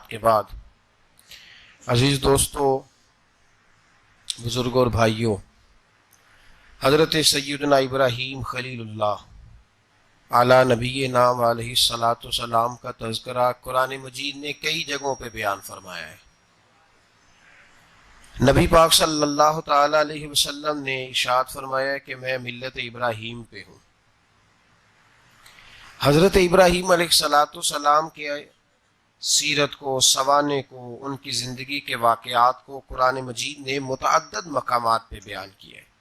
کلمات کے بعد عزیز دوستو، بزرگوں اور بھائیوں، حضرت سیدنا ابراہیم خلیل اللہ اعلیٰ نبی نام علیہ الصلاۃ والسلام کا تذکرہ قرآن مجید نے کئی جگہوں پہ بیان فرمایا ہے۔ نبی پاک صلی اللہ تعالی علیہ وسلم نے ارشاد فرمایا کہ میں ملت ابراہیم پہ ہوں۔ حضرت ابراہیم علیہ الصلاۃ والسلام کے سیرت کو، سوانے کو، ان کی زندگی کے واقعات کو قرآن مجید نے متعدد مقامات پہ بیان کیا ہے۔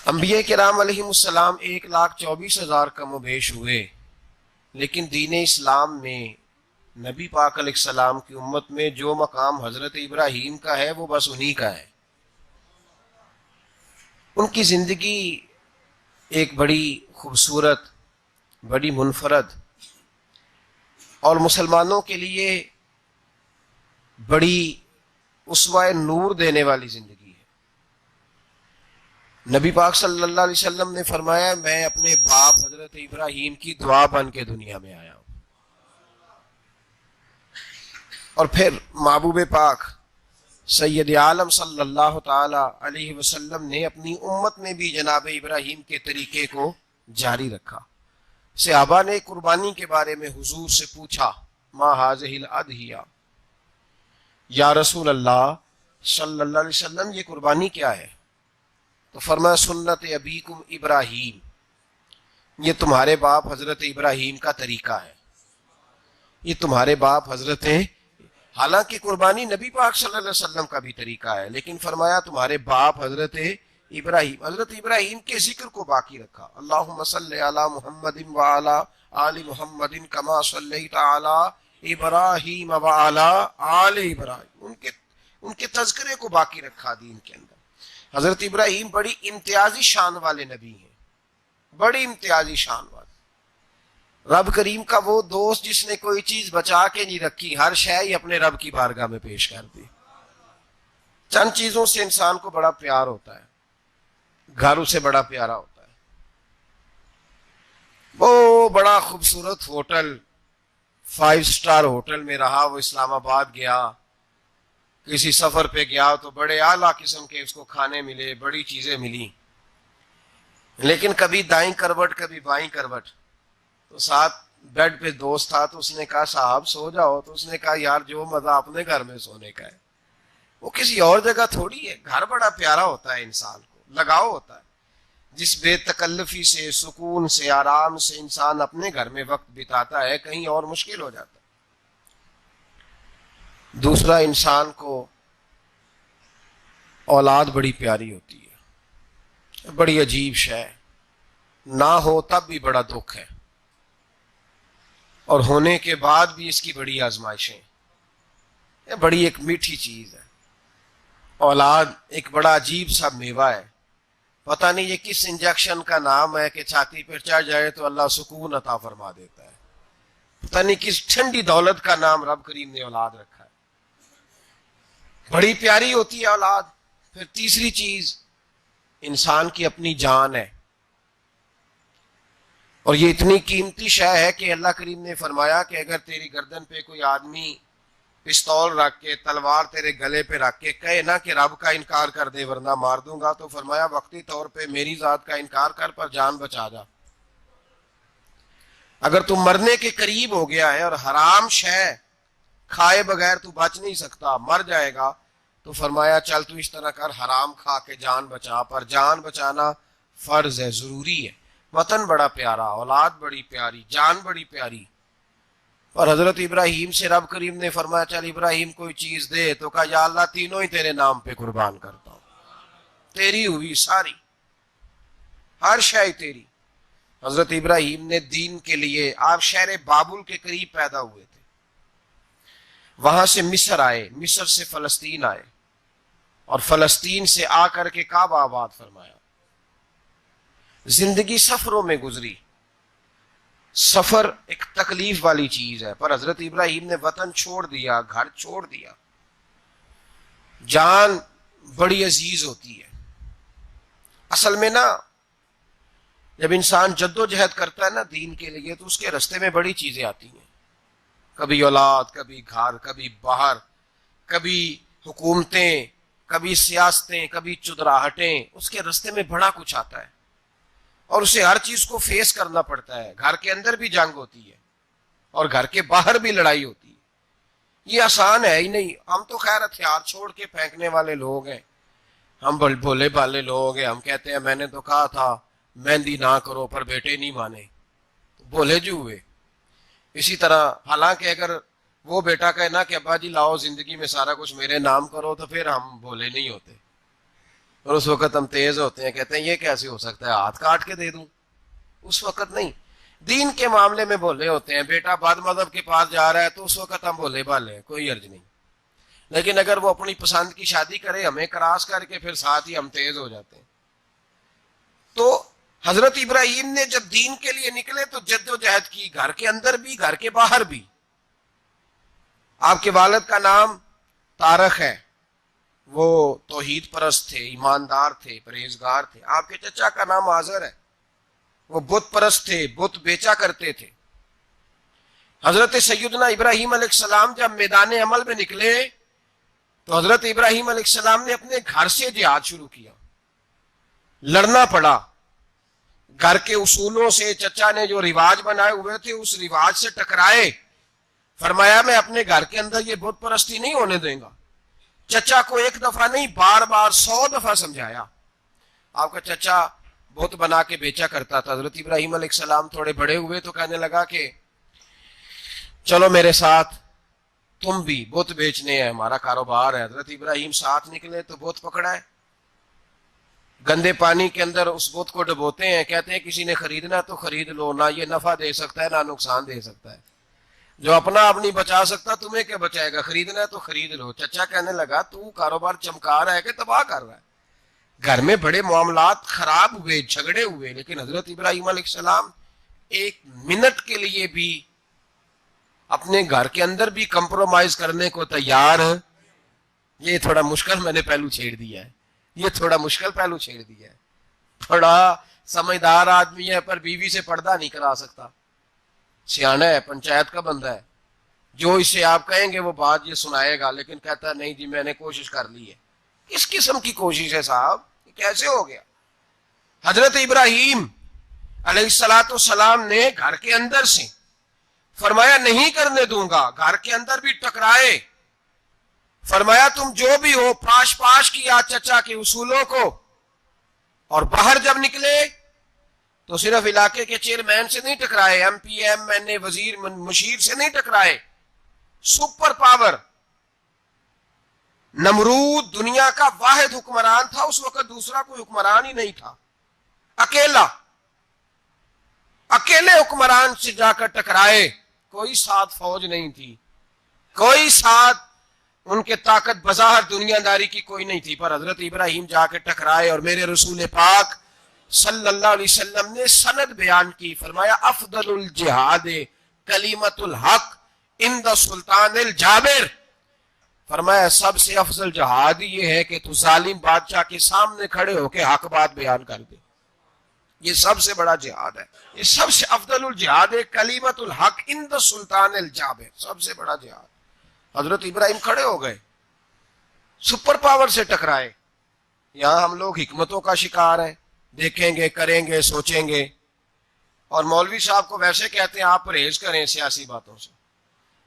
انبیاء کرام علیہ السلام 1,24,000 کم و بیش ہوئے، لیکن دین اسلام میں نبی پاک علیہ السلام کی امت میں جو مقام حضرت ابراہیم کا ہے وہ بس انہی کا ہے۔ ان کی زندگی ایک بڑی خوبصورت، بڑی منفرد اور مسلمانوں کے لیے بڑی اسوہ نور دینے والی زندگی ہے۔ نبی پاک صلی اللہ علیہ وسلم نے فرمایا میں اپنے باپ حضرت ابراہیم کی دعا بن کے دنیا میں آیا ہوں۔ اور پھر محبوب پاک سید عالم صلی اللہ تعالی علیہ وسلم نے اپنی امت میں بھی جناب ابراہیم کے طریقے کو جاری رکھا۔ صحابہ نے قربانی کے بارے میں حضور سے پوچھا، ما ہذہ الاضحیہ، یا رسول اللہ صلی اللہ علیہ وسلم یہ قربانی کیا ہے؟ تو فرمایا سنت ابیکم ابراہیم، یہ تمہارے باپ حضرت ابراہیم کا طریقہ ہے، یہ تمہارے باپ حضرت، حالانکہ قربانی نبی پاک صلی اللہ علیہ وسلم کا بھی طریقہ ہے، لیکن فرمایا تمہارے باپ حضرت ابراہیم، حضرت ابراہیم کے ذکر کو باقی رکھا۔ اللہم صلی علی محمد وعلی آل محمد کما صلیت علی ابراہیم وعلی آل ابراہیم، ان کے تذکرے کو باقی رکھا دین کے اندر۔ حضرت ابراہیم بڑی امتیازی شان والے نبی ہیں، بڑی امتیازی شان والے۔ رب کریم کا وہ دوست جس نے کوئی چیز بچا کے نہیں رکھی، ہر شے ہی اپنے رب کی بارگاہ میں پیش کر دی۔ چند چیزوں سے انسان کو بڑا پیار ہوتا ہے، گھر اسے بڑا پیارا ہوتا ہے۔ وہ بڑا خوبصورت ہوٹل، 5 اسٹار ہوٹل میں رہا، وہ اسلام آباد گیا، کسی سفر پہ گیا تو بڑے اعلیٰ قسم کے اس کو کھانے ملے، بڑی چیزیں ملی، لیکن کبھی دائیں کروٹ کبھی بائیں کروٹ۔ تو ساتھ بیڈ پہ دوست تھا تو اس نے کہا صاحب سو جاؤ، تو اس نے کہا یار جو مزہ اپنے گھر میں سونے کا ہے وہ کسی اور جگہ تھوڑی ہے۔ گھر بڑا پیارا ہوتا ہے، انسان کو لگاؤ ہوتا ہے، جس بے تکلفی سے، سکون سے، آرام سے انسان اپنے گھر میں وقت بتاتا ہے، کہیں اور مشکل ہو جاتا ہے۔ دوسرا، انسان کو اولاد بڑی پیاری ہوتی ہے، بڑی عجیب شے، نہ ہو تب بھی بڑا دکھ ہے، اور ہونے کے بعد بھی اس کی بڑی آزمائشیں، یہ بڑی ایک میٹھی چیز ہے۔ اولاد ایک بڑا عجیب سا میوہ ہے، پتہ نہیں یہ کس انجیکشن کا نام ہے کہ چھاتی پر چڑھ جائے تو اللہ سکون عطا فرما دیتا ہے، پتہ نہیں کس ٹھنڈی دولت کا نام رب کریم نے اولاد رکھا ہے، بڑی پیاری ہوتی ہے اولاد۔ پھر تیسری چیز انسان کی اپنی جان ہے، اور یہ اتنی قیمتی شے ہے کہ اللہ کریم نے فرمایا کہ اگر تیری گردن پہ کوئی آدمی پستول رکھ کے، تلوار تیرے گلے پہ رکھ کے کہے نا کہ رب کا انکار کر دے ورنہ مار دوں گا، تو فرمایا وقتی طور پہ میری ذات کا انکار کر پر جان بچا جا۔ اگر تم مرنے کے قریب ہو گیا ہے اور حرام شے کھائے بغیر تو بچ نہیں سکتا، مر جائے گا، تو فرمایا چل تو اس طرح کر، حرام کھا کے جان بچا، پر جان بچانا فرض ہے، ضروری ہے۔ وطن بڑا پیارا، اولاد بڑی پیاری، جان بڑی پیاری، اور حضرت ابراہیم سے رب کریم نے فرمایا چل ابراہیم کوئی چیز دے، تو کہا یا اللہ تینوں ہی تیرے نام پہ قربان کرتا ہوں، تیری ہوئی ساری، ہر شے تیری۔ حضرت ابراہیم نے دین کے لیے، آپ شہر بابل کے قریب پیدا ہوئے تھے، وہاں سے مصر آئے، مصر سے فلسطین آئے، اور فلسطین سے آ کر کے کعبہ آباد فرمایا۔ زندگی سفروں میں گزری، سفر ایک تکلیف والی چیز ہے، پر حضرت ابراہیم نے وطن چھوڑ دیا، گھر چھوڑ دیا۔ جان بڑی عزیز ہوتی ہے اصل میں نا، جب انسان جد و جہد کرتا ہے نا دین کے لیے، تو اس کے رستے میں بڑی چیزیں آتی ہیں۔ کبھی اولاد، کبھی گھر، کبھی باہر، کبھی حکومتیں، کبھی سیاستیں، کبھی چودراہٹیں، اس کے رستے میں بڑا کچھ آتا ہے اور اسے ہر چیز کو فیس کرنا پڑتا ہے. گھر کے اندر بھی جنگ ہوتی ہے اور گھر کے باہر بھی لڑائی ہوتی ہے. یہ آسان ہے ہی نہیں. ہم تو خیر ہتھیار چھوڑ کے پھینکنے والے لوگ ہیں، ہم بھولے بھالے لوگ ہیں. ہم کہتے ہیں میں نے تو کہا تھا مہندی نہ کرو، پر بیٹے نہیں مانے، بھولے جو ہوئے. اسی طرح حالانکہ اگر وہ بیٹا کہے نا کہ ابا جی لاؤ زندگی میں سارا کچھ میرے نام کرو، تو پھر ہم بھولے نہیں ہوتے اور اس وقت ہم تیز ہوتے ہیں، کہتے ہیں یہ کیسے ہو سکتا ہے، ہاتھ کاٹ کے دے دوں. اس وقت نہیں. دین کے معاملے میں بھولے ہوتے ہیں. بیٹا بد مذہب کے پاس جا رہا ہے تو اس وقت ہم بھولے بھالے ہیں، کوئی عرض نہیں. لیکن اگر وہ اپنی پسند کی شادی کرے ہمیں کراس کر کے، پھر ساتھ ہی ہم تیز ہو جاتے ہیں. تو حضرت ابراہیم نے جب دین کے لیے نکلے تو جد و جہد کی، گھر کے اندر بھی گھر کے باہر بھی. آپ کے والد کا نام طارق ہے، وہ توحید پرست تھے، ایماندار تھے، پرہیزگار تھے. آپ کے چچا کا نام آزر ہے، وہ بت پرست تھے، بت بیچا کرتے تھے. حضرت سیدنا ابراہیم علیہ السلام جب میدان عمل میں نکلے تو حضرت ابراہیم علیہ السلام نے اپنے گھر سے جہاد شروع کیا. لڑنا پڑا گھر کے اصولوں سے. چچا نے جو رواج بنائے ہوئے تھے اس رواج سے ٹکرائے. فرمایا میں اپنے گھر کے اندر یہ بت پرستی نہیں ہونے دیں گا. چچا کو ایک دفعہ نہیں بار بار 100 دفعہ سمجھایا. آپ کا چچا بت بنا کے بیچا کرتا تھا. حضرت ابراہیم علیہ السلام تھوڑے بڑے ہوئے تو کہنے لگا کہ چلو میرے ساتھ، تم بھی بت بیچنے ہیں، ہمارا کاروبار ہے. حضرت ابراہیم ساتھ نکلے تو بت پکڑا ہے. گندے پانی کے اندر اس بت کو ڈبوتے ہیں، کہتے ہیں کسی نے خریدنا تو خرید لو، نہ یہ نفع دے سکتا ہے نہ نقصان دے سکتا ہے. جو اپنا آپ نہیں بچا سکتا تمہیں کیا بچائے گا، خریدنا ہے تو خرید لو. چچا کہنے لگا تو کاروبار چمکا رہا ہے کہ تباہ کر رہا ہے. گھر میں بڑے معاملات خراب ہوئے، جھگڑے ہوئے، لیکن حضرت ابراہیم علیہ السلام ایک منٹ کے لیے بھی اپنے گھر کے اندر بھی کمپرومائز کرنے کو تیار ہیں. یہ تھوڑا مشکل میں نے پہلو چھیڑ دیا ہے، یہ تھوڑا مشکل پہلو چھیڑ دیا ہے. بڑا سمجھدار آدمی ہے پر بیوی سے پردہ نہیں کرا سکتا. سیانا ہے، پنچایت کا بندہ ہے، جو اسے آپ کہیں گے وہ بات یہ سنائے گا، لیکن کہتا ہے نہیں جی میں نے کوشش کر لی ہے. کس قسم کی کوشش ہے صاحب، کیسے ہو گیا؟ حضرت ابراہیم علیہ السلام نے گھر کے اندر سے فرمایا نہیں کرنے دوں گا. گھر کے اندر بھی ٹکرائے. فرمایا تم جو بھی ہو پاش پاش کیا چچا کے اصولوں کو. اور باہر جب نکلے تو صرف علاقے کے چیئرمین سے نہیں ٹکرائے، ایم پی ایم این اے وزیر مشیر سے نہیں ٹکرائے. سپر پاور نمرود دنیا کا واحد حکمران تھا اس وقت، دوسرا کوئی حکمران ہی نہیں تھا. اکیلے حکمران سے جا کر ٹکرائے. کوئی ساتھ فوج نہیں تھی، کوئی ساتھ ان کے طاقت بظاہر دنیا داری کی کوئی نہیں تھی، پر حضرت ابراہیم جا کے ٹکرائے. اور میرے رسول پاک صلی اللہ علیہ وسلم نے سند بیان کی. فرمایا افضل الجہاد کلمت الحق عند سلطان الجابر. فرمایا سب سے افضل جہاد یہ ہے کہ تو ظالم بادشاہ کے سامنے کھڑے ہو کے حق بات بیان کر دے. یہ سب سے بڑا جہاد ہے. یہ سب سے افضل الجہاد ہے کلمت الحق عند سلطان الجابر، سب سے بڑا جہاد. حضرت ابراہیم کھڑے ہو گئے، سپر پاور سے ٹکرائے. یہاں ہم لوگ حکمتوں کا شکار ہیں، دیکھیں گے، کریں گے، سوچیں گے. اور مولوی صاحب کو ویسے کہتے ہیں آپ پرہیز کریں سیاسی باتوں سے.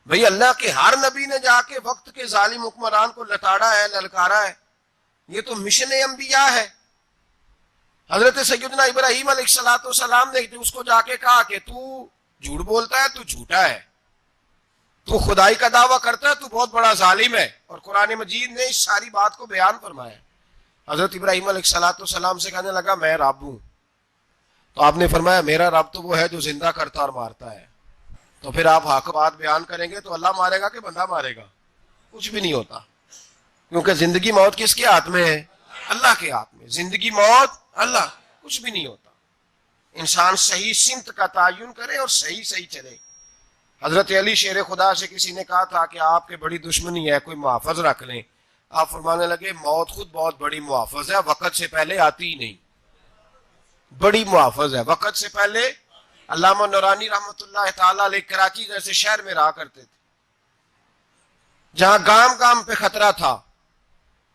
بھئی اللہ کے ہر نبی نے جا کے وقت کے ظالم حکمران کو لتاڑا ہے، للکارا ہے. یہ تو مشن انبیاء ہے. حضرت سیدنا ابراہیم علیہ السلام نے اس کو جا کے کہا کہ تو جھوٹ بولتا ہے، تو جھوٹا ہے، تو خدائی کا دعویٰ کرتا ہے، تو بہت بڑا ظالم ہے. اور قرآن مجید نے اس ساری بات کو بیان فرمایا. حضرت ابراہیم علیہ السلام سے کہنے لگا میں رب ہوں. تو آپ نے فرمایا میرا رب تو وہ ہے جو زندہ کرتا اور مارتا ہے. تو پھر آپ حق بات بیان کریں گے تو اللہ مارے گا کہ بندہ مارے گا؟ کچھ بھی نہیں ہوتا، کیونکہ زندگی موت کس کے ہاتھ میں ہے؟ اللہ کے ہاتھ میں. زندگی موت اللہ، کچھ بھی نہیں ہوتا. انسان صحیح سمت کا تعین کرے اور صحیح چلے. حضرت علی شیر خدا سے کسی نے کہا تھا کہ آپ کے بڑی دشمنی ہے، کوئی محافظ رکھ لیں. آپ فرمانے لگے موت خود بہت بڑی محافظ ہے، وقت سے پہلے آتی ہی نہیں. بڑی محافظ ہے وقت سے پہلے. علامہ نورانی رحمۃ اللہ تعالی علیہ کراچی جیسے شہر میں رہا کرتے تھے. جہاں گام گام پہ خطرہ تھا،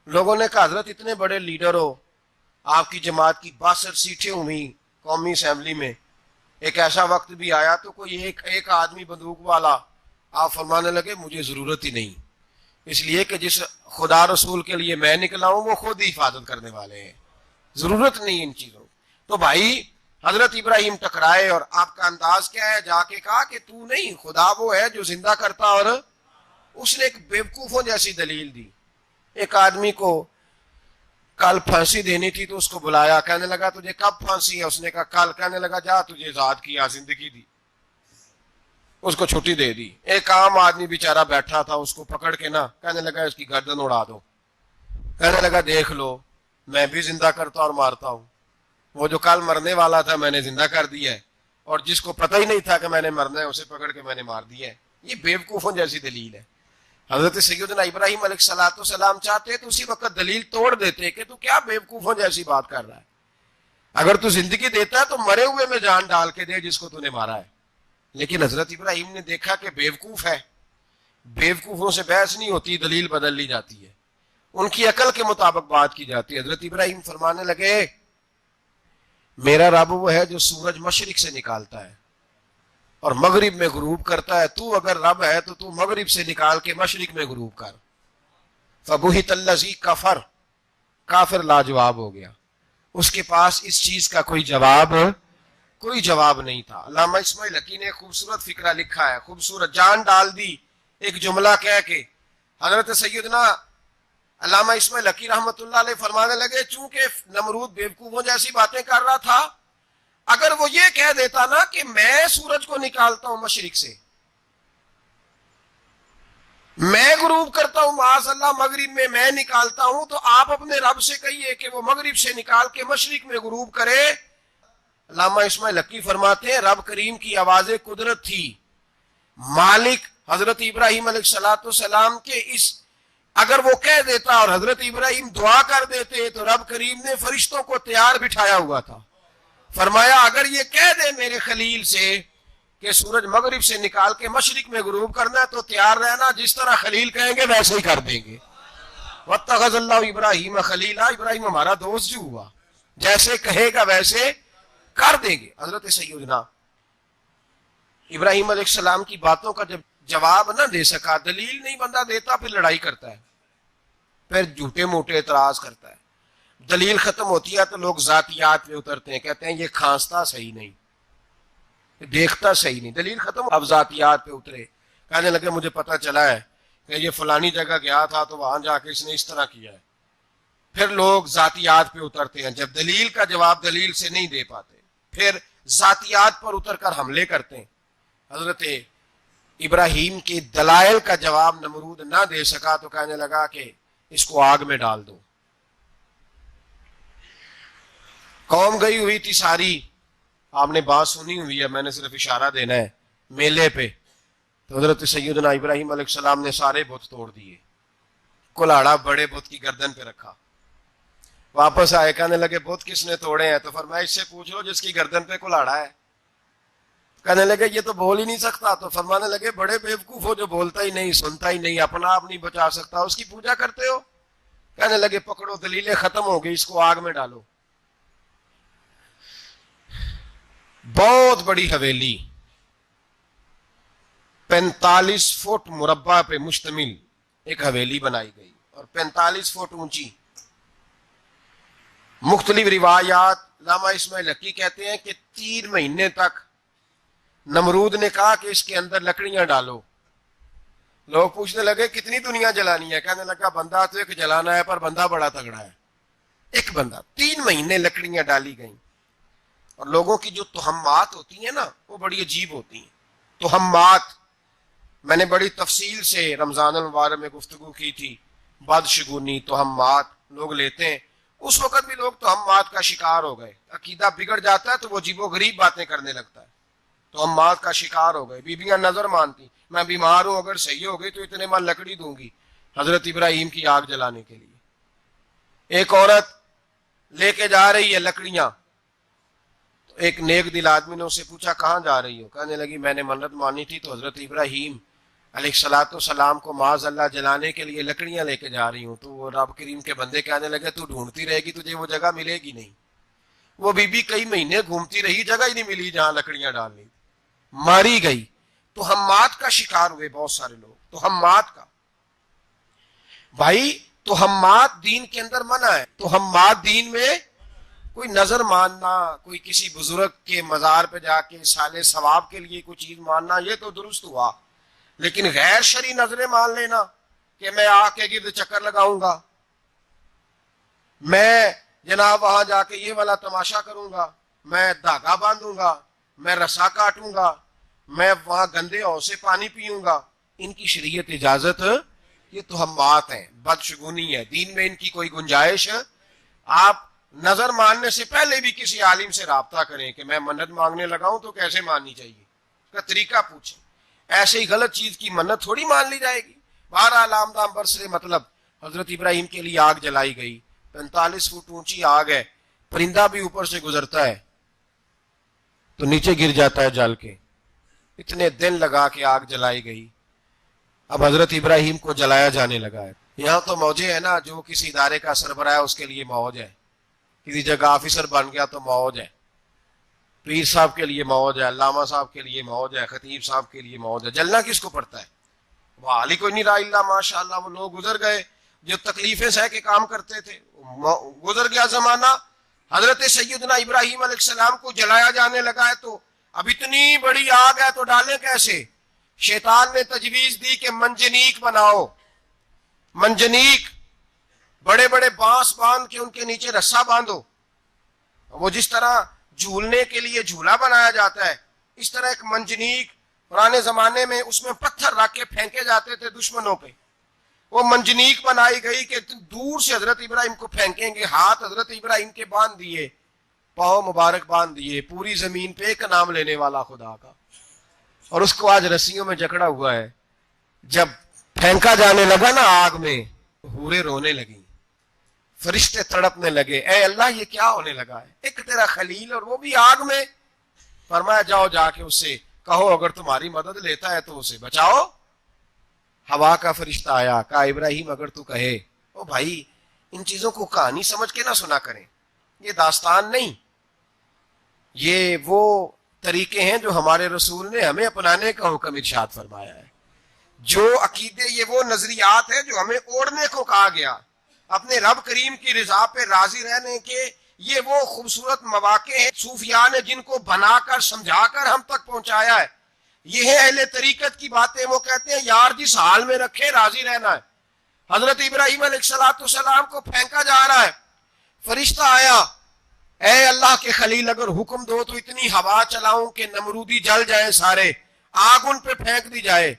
لوگوں نے کہا حضرت اتنے بڑے لیڈر ہو، آپ کی جماعت کی 62 سیٹیں ہوئی قومی اسمبلی میں، ایک ایسا وقت بھی آیا تو کوئی ایک آدمی بندوق والا، آپ فرمانے لگے مجھے ضرورت ہی نہیں، اس لیے کہ جس خدا رسول کے لیے میں نکلا ہوں وہ خود ہی حفاظت کرنے والے ہیں، ضرورت نہیں ان چیزوں۔ تو بھائی حضرت ابراہیم ٹکرائے، اور آپ کا انداز کیا ہے؟ جا کے کہا کہ تو نہیں، خدا وہ ہے جو زندہ کرتا، اور اس نے ایک بیوقوفوں جیسی دلیل دی۔ ایک آدمی کو کل پھانسی دینی تھی تو اس کو بلایا، کہنے لگا تجھے کب پھانسی ہے؟ اس نے کہا کل۔ کہنے لگا جا تجھے آزاد کیا، زندگی دی، اس کو چھٹی دے دی۔ ایک عام آدمی بیچارہ بیٹھا تھا، اس کو پکڑ کے نا کہنے لگا اس کی گردن اڑا دو۔ کہنے لگا دیکھ لو میں بھی زندہ کرتا اور مارتا ہوں، وہ جو کل مرنے والا تھا میں نے زندہ کر دیا ہے، اور جس کو پتہ ہی نہیں تھا کہ میں نے مرنا ہے اسے پکڑ کے میں نے مار دیا ہے۔ یہ بیوقوفوں جیسی دلیل ہے۔ حضرت سیدنا ابراہیم علیہ السلام چاہتے تو اسی وقت دلیل توڑ دیتے کہ تو کیا بیوقوفوں جیسی بات کر رہا ہے، اگر تو زندگی دیتا ہے تو مرے ہوئے میں جان ڈال کے دے جس کو تو نے مارا ہے۔ لیکن حضرت ابراہیم نے دیکھا کہ بیوقوف ہے، بیوقوفوں سے بحث نہیں ہوتی، دلیل بدل لی جاتی ہے، ان کی عقل کے مطابق بات کی جاتی ہے۔ حضرت ابراہیم فرمانے لگے میرا رب وہ ہے جو سورج مشرق سے نکالتا ہے اور مغرب میں غروب کرتا ہے، تو اگر رب ہے تو تو مغرب سے نکال کے مشرق میں غروب کر۔ فبہت الذی کفر، کافر لاجواب ہو گیا، اس کے پاس اس چیز کا کوئی جواب نہیں تھا۔ علامہ اسماعیل حقی نے خوبصورت فقرہ لکھا ہے، خوبصورت، جان ڈال دی ایک جملہ کہہ کے۔ حضرت سیدنا علامہ اسماعیل حقی رحمۃ اللہ علیہ فرمانے لگے چونکہ نمرود بیوقوفوں جیسی باتیں کر رہا تھا، اگر وہ یہ کہہ دیتا نا کہ میں سورج کو نکالتا ہوں مشرق سے، میں غروب کرتا ہوں معاذ اللہ مغرب میں، میں نکالتا ہوں، تو آپ اپنے رب سے کہیے کہ وہ مغرب سے نکال کے مشرق میں غروب کرے۔ علامہ اسماعیل حقی فرماتے ہیں رب کریم کی آواز قدرت تھی، مالک حضرت ابراہیم علیہ السلام کے اس، اگر وہ کہہ دیتا اور حضرت ابراہیم دعا کر دیتے تو رب کریم نے فرشتوں کو تیار بٹھایا ہوا تھا، فرمایا اگر یہ کہہ دے میرے خلیل سے کہ سورج مغرب سے نکال کے مشرق میں غروب کرنا ہے تو تیار رہنا، جس طرح خلیل کہیں گے ویسے ہی کر دیں گے۔ واتخذ اللہ ابراہیم خلیلا، ابراہیم ہمارا دوست جو ہوا، جیسے کہے گا ویسے کر دیں گے۔ حضرت سیدنا ابراہیم علیہ السلام کی باتوں کا جب جواب نہ دے سکا، دلیل نہیں بندہ دیتا، پھر لڑائی کرتا ہے، پھر جھوٹے موٹے اعتراض کرتا ہے۔ دلیل ختم ہوتی ہے تو لوگ ذاتیات پہ اترتے ہیں، کہتے ہیں یہ کھانستا صحیح نہیں، دیکھتا صحیح نہیں، دلیل ختم، اب ذاتیات پہ اترے، کہنے لگے مجھے پتہ چلا ہے کہ یہ فلانی جگہ گیا تھا تو وہاں جا کے اس نے اس طرح کیا ہے۔ پھر لوگ ذاتیات پہ اترتے ہیں، جب دلیل کا جواب دلیل سے نہیں دے پاتے پھر ذاتیات پر اتر کر حملے کرتے ہیں۔ حضرت ابراہیم کے دلائل کا جواب نمرود نہ دے سکا تو کہنے لگا کہ اس کو آگ میں ڈال دو۔ قوم گئی ہوئی تھی ساری، آپ نے بات سنی ہوئی ہے، میں نے صرف اشارہ دینا ہے، میلے پہ تو حضرت سیدنا ابراہیم علیہ السلام نے سارے بت توڑ دیے، کلاڑا بڑے بت کی گردن پہ رکھا، واپس آئے، کہنے لگے بت کس نے توڑے ہیں؟ تو فرمایا اس سے پوچھ لو جس کی گردن پہ کلاڑا ہے۔ کہنے لگے یہ تو بول ہی نہیں سکتا، تو فرمانے لگے بڑے بیوقوف ہو جو بولتا ہی نہیں، سنتا ہی نہیں، اپنا آپ نہیں بچا سکتا، اس کی پوجا کرتے ہو؟ کہنے لگے پکڑو، دلیلیں ختم ہو گئی، اس کو آگ میں ڈالو۔ بہت بڑی حویلی 45 فٹ مربع پہ مشتمل ایک حویلی بنائی گئی اور 45 فٹ اونچی۔ مختلف روایات، علامہ اسماعیل حقی کہتے ہیں کہ 3 مہینے تک نمرود نے کہا کہ اس کے اندر لکڑیاں ڈالو۔ لوگ پوچھنے لگے کتنی دنیا جلانی ہے؟ کہنے لگا بندہ تو ایک جلانا ہے، پر بندہ بڑا تگڑا ہے، ایک بندہ۔ 3 مہینے لکڑیاں ڈالی گئیں، اور لوگوں کی جو تہمات ہوتی ہیں نا وہ بڑی عجیب ہوتی ہیں۔ تہمات میں نے بڑی تفصیل سے رمضان المبارک میں گفتگو کی تھی، بدشگونی، تہمات لوگ لیتے ہیں، اس وقت بھی لوگ تہمات کا شکار ہو گئے، عقیدہ بگڑ جاتا ہے تو وہ عجیب و غریب باتیں کرنے لگتا ہے، تہمات کا شکار ہو گئے۔ بیویاں نظر مانتی، میں بیمار ہوں، اگر صحیح ہو گئی تو اتنے میں لکڑی دوں گی حضرت ابراہیم کی آگ جلانے کے لیے۔ ایک عورت لے کے جا رہی ہے لکڑیاں، تو ایک نیک دل آدمی نے اسے پوچھا کہاں جا رہی ہو؟ کہنے لگی میں نے منت مانی تھی تو حضرت ابراہیم علیہ الصلوۃ والسلام کو معاذ اللہ جلانے کے لیے لکڑیاں لے کے جا رہی ہوں، تو وہ رب کریم کے بندے کہنے لگے تو ڈھونڈتی رہے گی، تجھے وہ جگہ ملے گی نہیں۔ وہ بی بی کئی مہینے گھومتی رہی، جگہ ہی نہیں ملی جہاں لکڑیاں ڈالنی، ماری گئی۔ تو ہمات کا شکار ہوئے بہت سارے لوگ، تو ہمات کا بھائی، تو ہمات دین کے اندر منع ہے۔ تو ہمات دین میں کوئی نظر ماننا، کوئی کسی بزرگ کے مزار پہ جا کے سالے ثواب کے لیے کوئی چیز ماننا، یہ تو درست ہوا، لیکن غیر شرعی نظریں مان لینا کہ میں آ کے گرد چکر لگاؤں گا، میں جناب وہاں جا کے یہ والا تماشا کروں گا، میں دھاگا باندھوں گا، میں رسا کاٹوں گا، میں وہاں گندے ہو سے پانی پیوں گا، ان کی شریعت اجازت، یہ تو ہم بات ہیں، بدشگونی ہے، دین میں ان کی کوئی گنجائش۔ آپ نظر ماننے سے پہلے بھی کسی عالم سے رابطہ کریں کہ میں منت مانگنے لگا ہوں تو کیسے ماننی چاہیے، اس کا طریقہ پوچھیں۔ ایسے ہی غلط چیز کی منت تھوڑی مان لی جائے گی۔ بہرحال آمدام برسرے مطلب حضرت ابراہیم کے لیے آگ جلائی گئی، 45 فٹ اونچی آگ ہے، پرندہ بھی اوپر سے گزرتا ہے تو نیچے گر جاتا ہے جل کے، اتنے دن لگا کے آگ جلائی گئی۔ اب حضرت ابراہیم کو جلایا جانے لگا ہے۔ یہاں تو موجیں ہے نا، جو کسی ادارے کا سربراہ ہے اس کے لیے موج ہے، کسی جگہ آفیسر بن گیا تو موج ہے، پیر صاحب کے لیے موج ہے، علامہ صاحب کے لیے موج ہے، خطیب صاحب کے لیے موج ہے۔ جلنا کس کو پڑتا ہے؟ وہ علی کوئی نہیں، رہا اللہ ماشاء اللہ، وہ لوگ گزر گئے جو تکلیفیں سہ کے کام کرتے تھے، گزر گیا زمانہ۔ حضرت سیدنا ابراہیم علیہ السلام کو جلایا جانے لگا ہے، تو اب اتنی بڑی آگ ہے تو ڈالیں کیسے؟ شیطان نے تجویز دی کہ منجنیق بناؤ، منجنیق، بڑے بڑے بانس باندھ کے ان کے نیچے رسا باندھو، وہ جس طرح جھولنے کے لیے جھولا بنایا جاتا ہے، اس طرح ایک منجنیق پرانے زمانے میں اس میں پتھر رکھ کے پھینکے جاتے تھے دشمنوں پہ، وہ منجنیق بنائی گئی کہ دور سے حضرت ابراہیم کو پھینکیں گے۔ ہاتھ حضرت ابراہیم کے باندھ دیے، پاؤں مبارک باندھ دیے، پوری زمین پہ ایک نام لینے والا خدا کا، اور اس کو آج رسیوں میں جکڑا ہوا ہے۔ جب پھینکا جانے لگا نا آگ میں، حوریں رونے لگیں، فرشتے تڑپنے لگے، اے اللہ یہ کیا ہونے لگا ہے، ایک تیرا خلیل اور وہ بھی آگ میں۔ فرمایا جاؤ جا کے اس سے کہو اگر تمہاری مدد لیتا ہے تو اسے بچاؤ۔ ہوا کا فرشتہ آیا، کہا ابراہیم اگر تو کہے۔ او بھائی، ان چیزوں کو کہانی سمجھ کے نہ سنا کریں، یہ داستان نہیں، یہ وہ طریقے ہیں جو ہمارے رسول نے ہمیں اپنانے کا حکم ارشاد فرمایا ہے۔ جو عقیدے، یہ وہ نظریات ہیں جو ہمیں اوڑھنے کو کہا گیا، اپنے رب کریم کی رضا پہ راضی رہنے کے یہ وہ خوبصورت مواقع ہیں صوفیاء نے جن کو بنا کر سمجھا کر ہم تک پہنچایا ہے۔ یہ ہے اہل طریقت کی باتیں، وہ کہتے ہیں یار جس حال میں رکھے راضی رہنا ہے۔ حضرت ابراہیم علیہ السلام کو پھینکا جا رہا ہے، فرشتہ آیا، اے اللہ کے خلیل اگر حکم دو تو اتنی ہوا چلاؤں کہ نمرودی جل جائیں سارے، آگ ان پہ پھینک دی جائے۔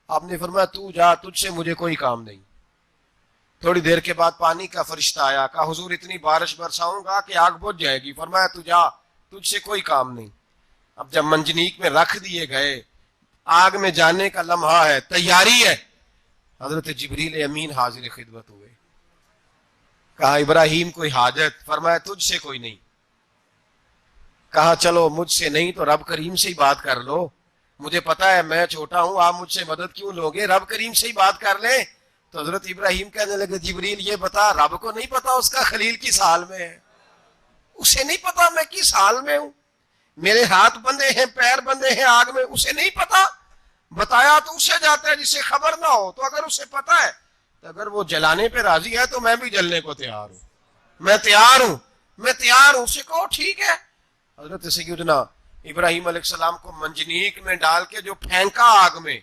آپ نے فرمایا تو جا، تجھ سے مجھے کوئی کام نہیں۔ تھوڑی دیر کے بعد پانی کا فرشتہ آیا، کہا حضور اتنی بارش برساؤں گا کہ آگ بجھ جائے گی۔ فرمایا تو جا، تجھ سے کوئی کام نہیں۔ اب جب منجنیق میں رکھ دیے گئے، آگ میں جانے کا لمحہ ہے، تیاری ہے، حضرت جبریل امین حاضر خدمت ہوئے، کہا ابراہیم کوئی حاجت؟ فرمایا تجھ سے کوئی نہیں۔ کہا چلو مجھ سے نہیں تو رب کریم سے ہی بات کر لو، مجھے پتا ہے میں چھوٹا ہوں، آپ مجھ سے مدد کیوں لوگے، رب کریم سے ہی بات کر لیں۔ تو حضرت ابراہیم کہنے لگے جبریل یہ بتا، رب کو نہیں پتا اس کا خلیل کس حال میں ہے؟ اسے نہیں پتا میں کس حال میں ہوں، میرے ہاتھ بندھے ہیں، پیر بندھے ہیں آگ میں، اسے نہیں پتا؟ بتایا تو اسے جاتا ہے جسے خبر نہ ہو، تو اگر اسے پتا ہے تو اگر وہ جلانے پہ راضی ہے تو میں بھی جلنے کو تیار ہوں، میں تیار ہوں، میں تیار ہوں۔ اسے کہو ٹھیک ہے۔ حضرت سیدنا ابراہیم علیہ السلام کو منجنیق میں ڈال کے جو پھینکا آگ میں،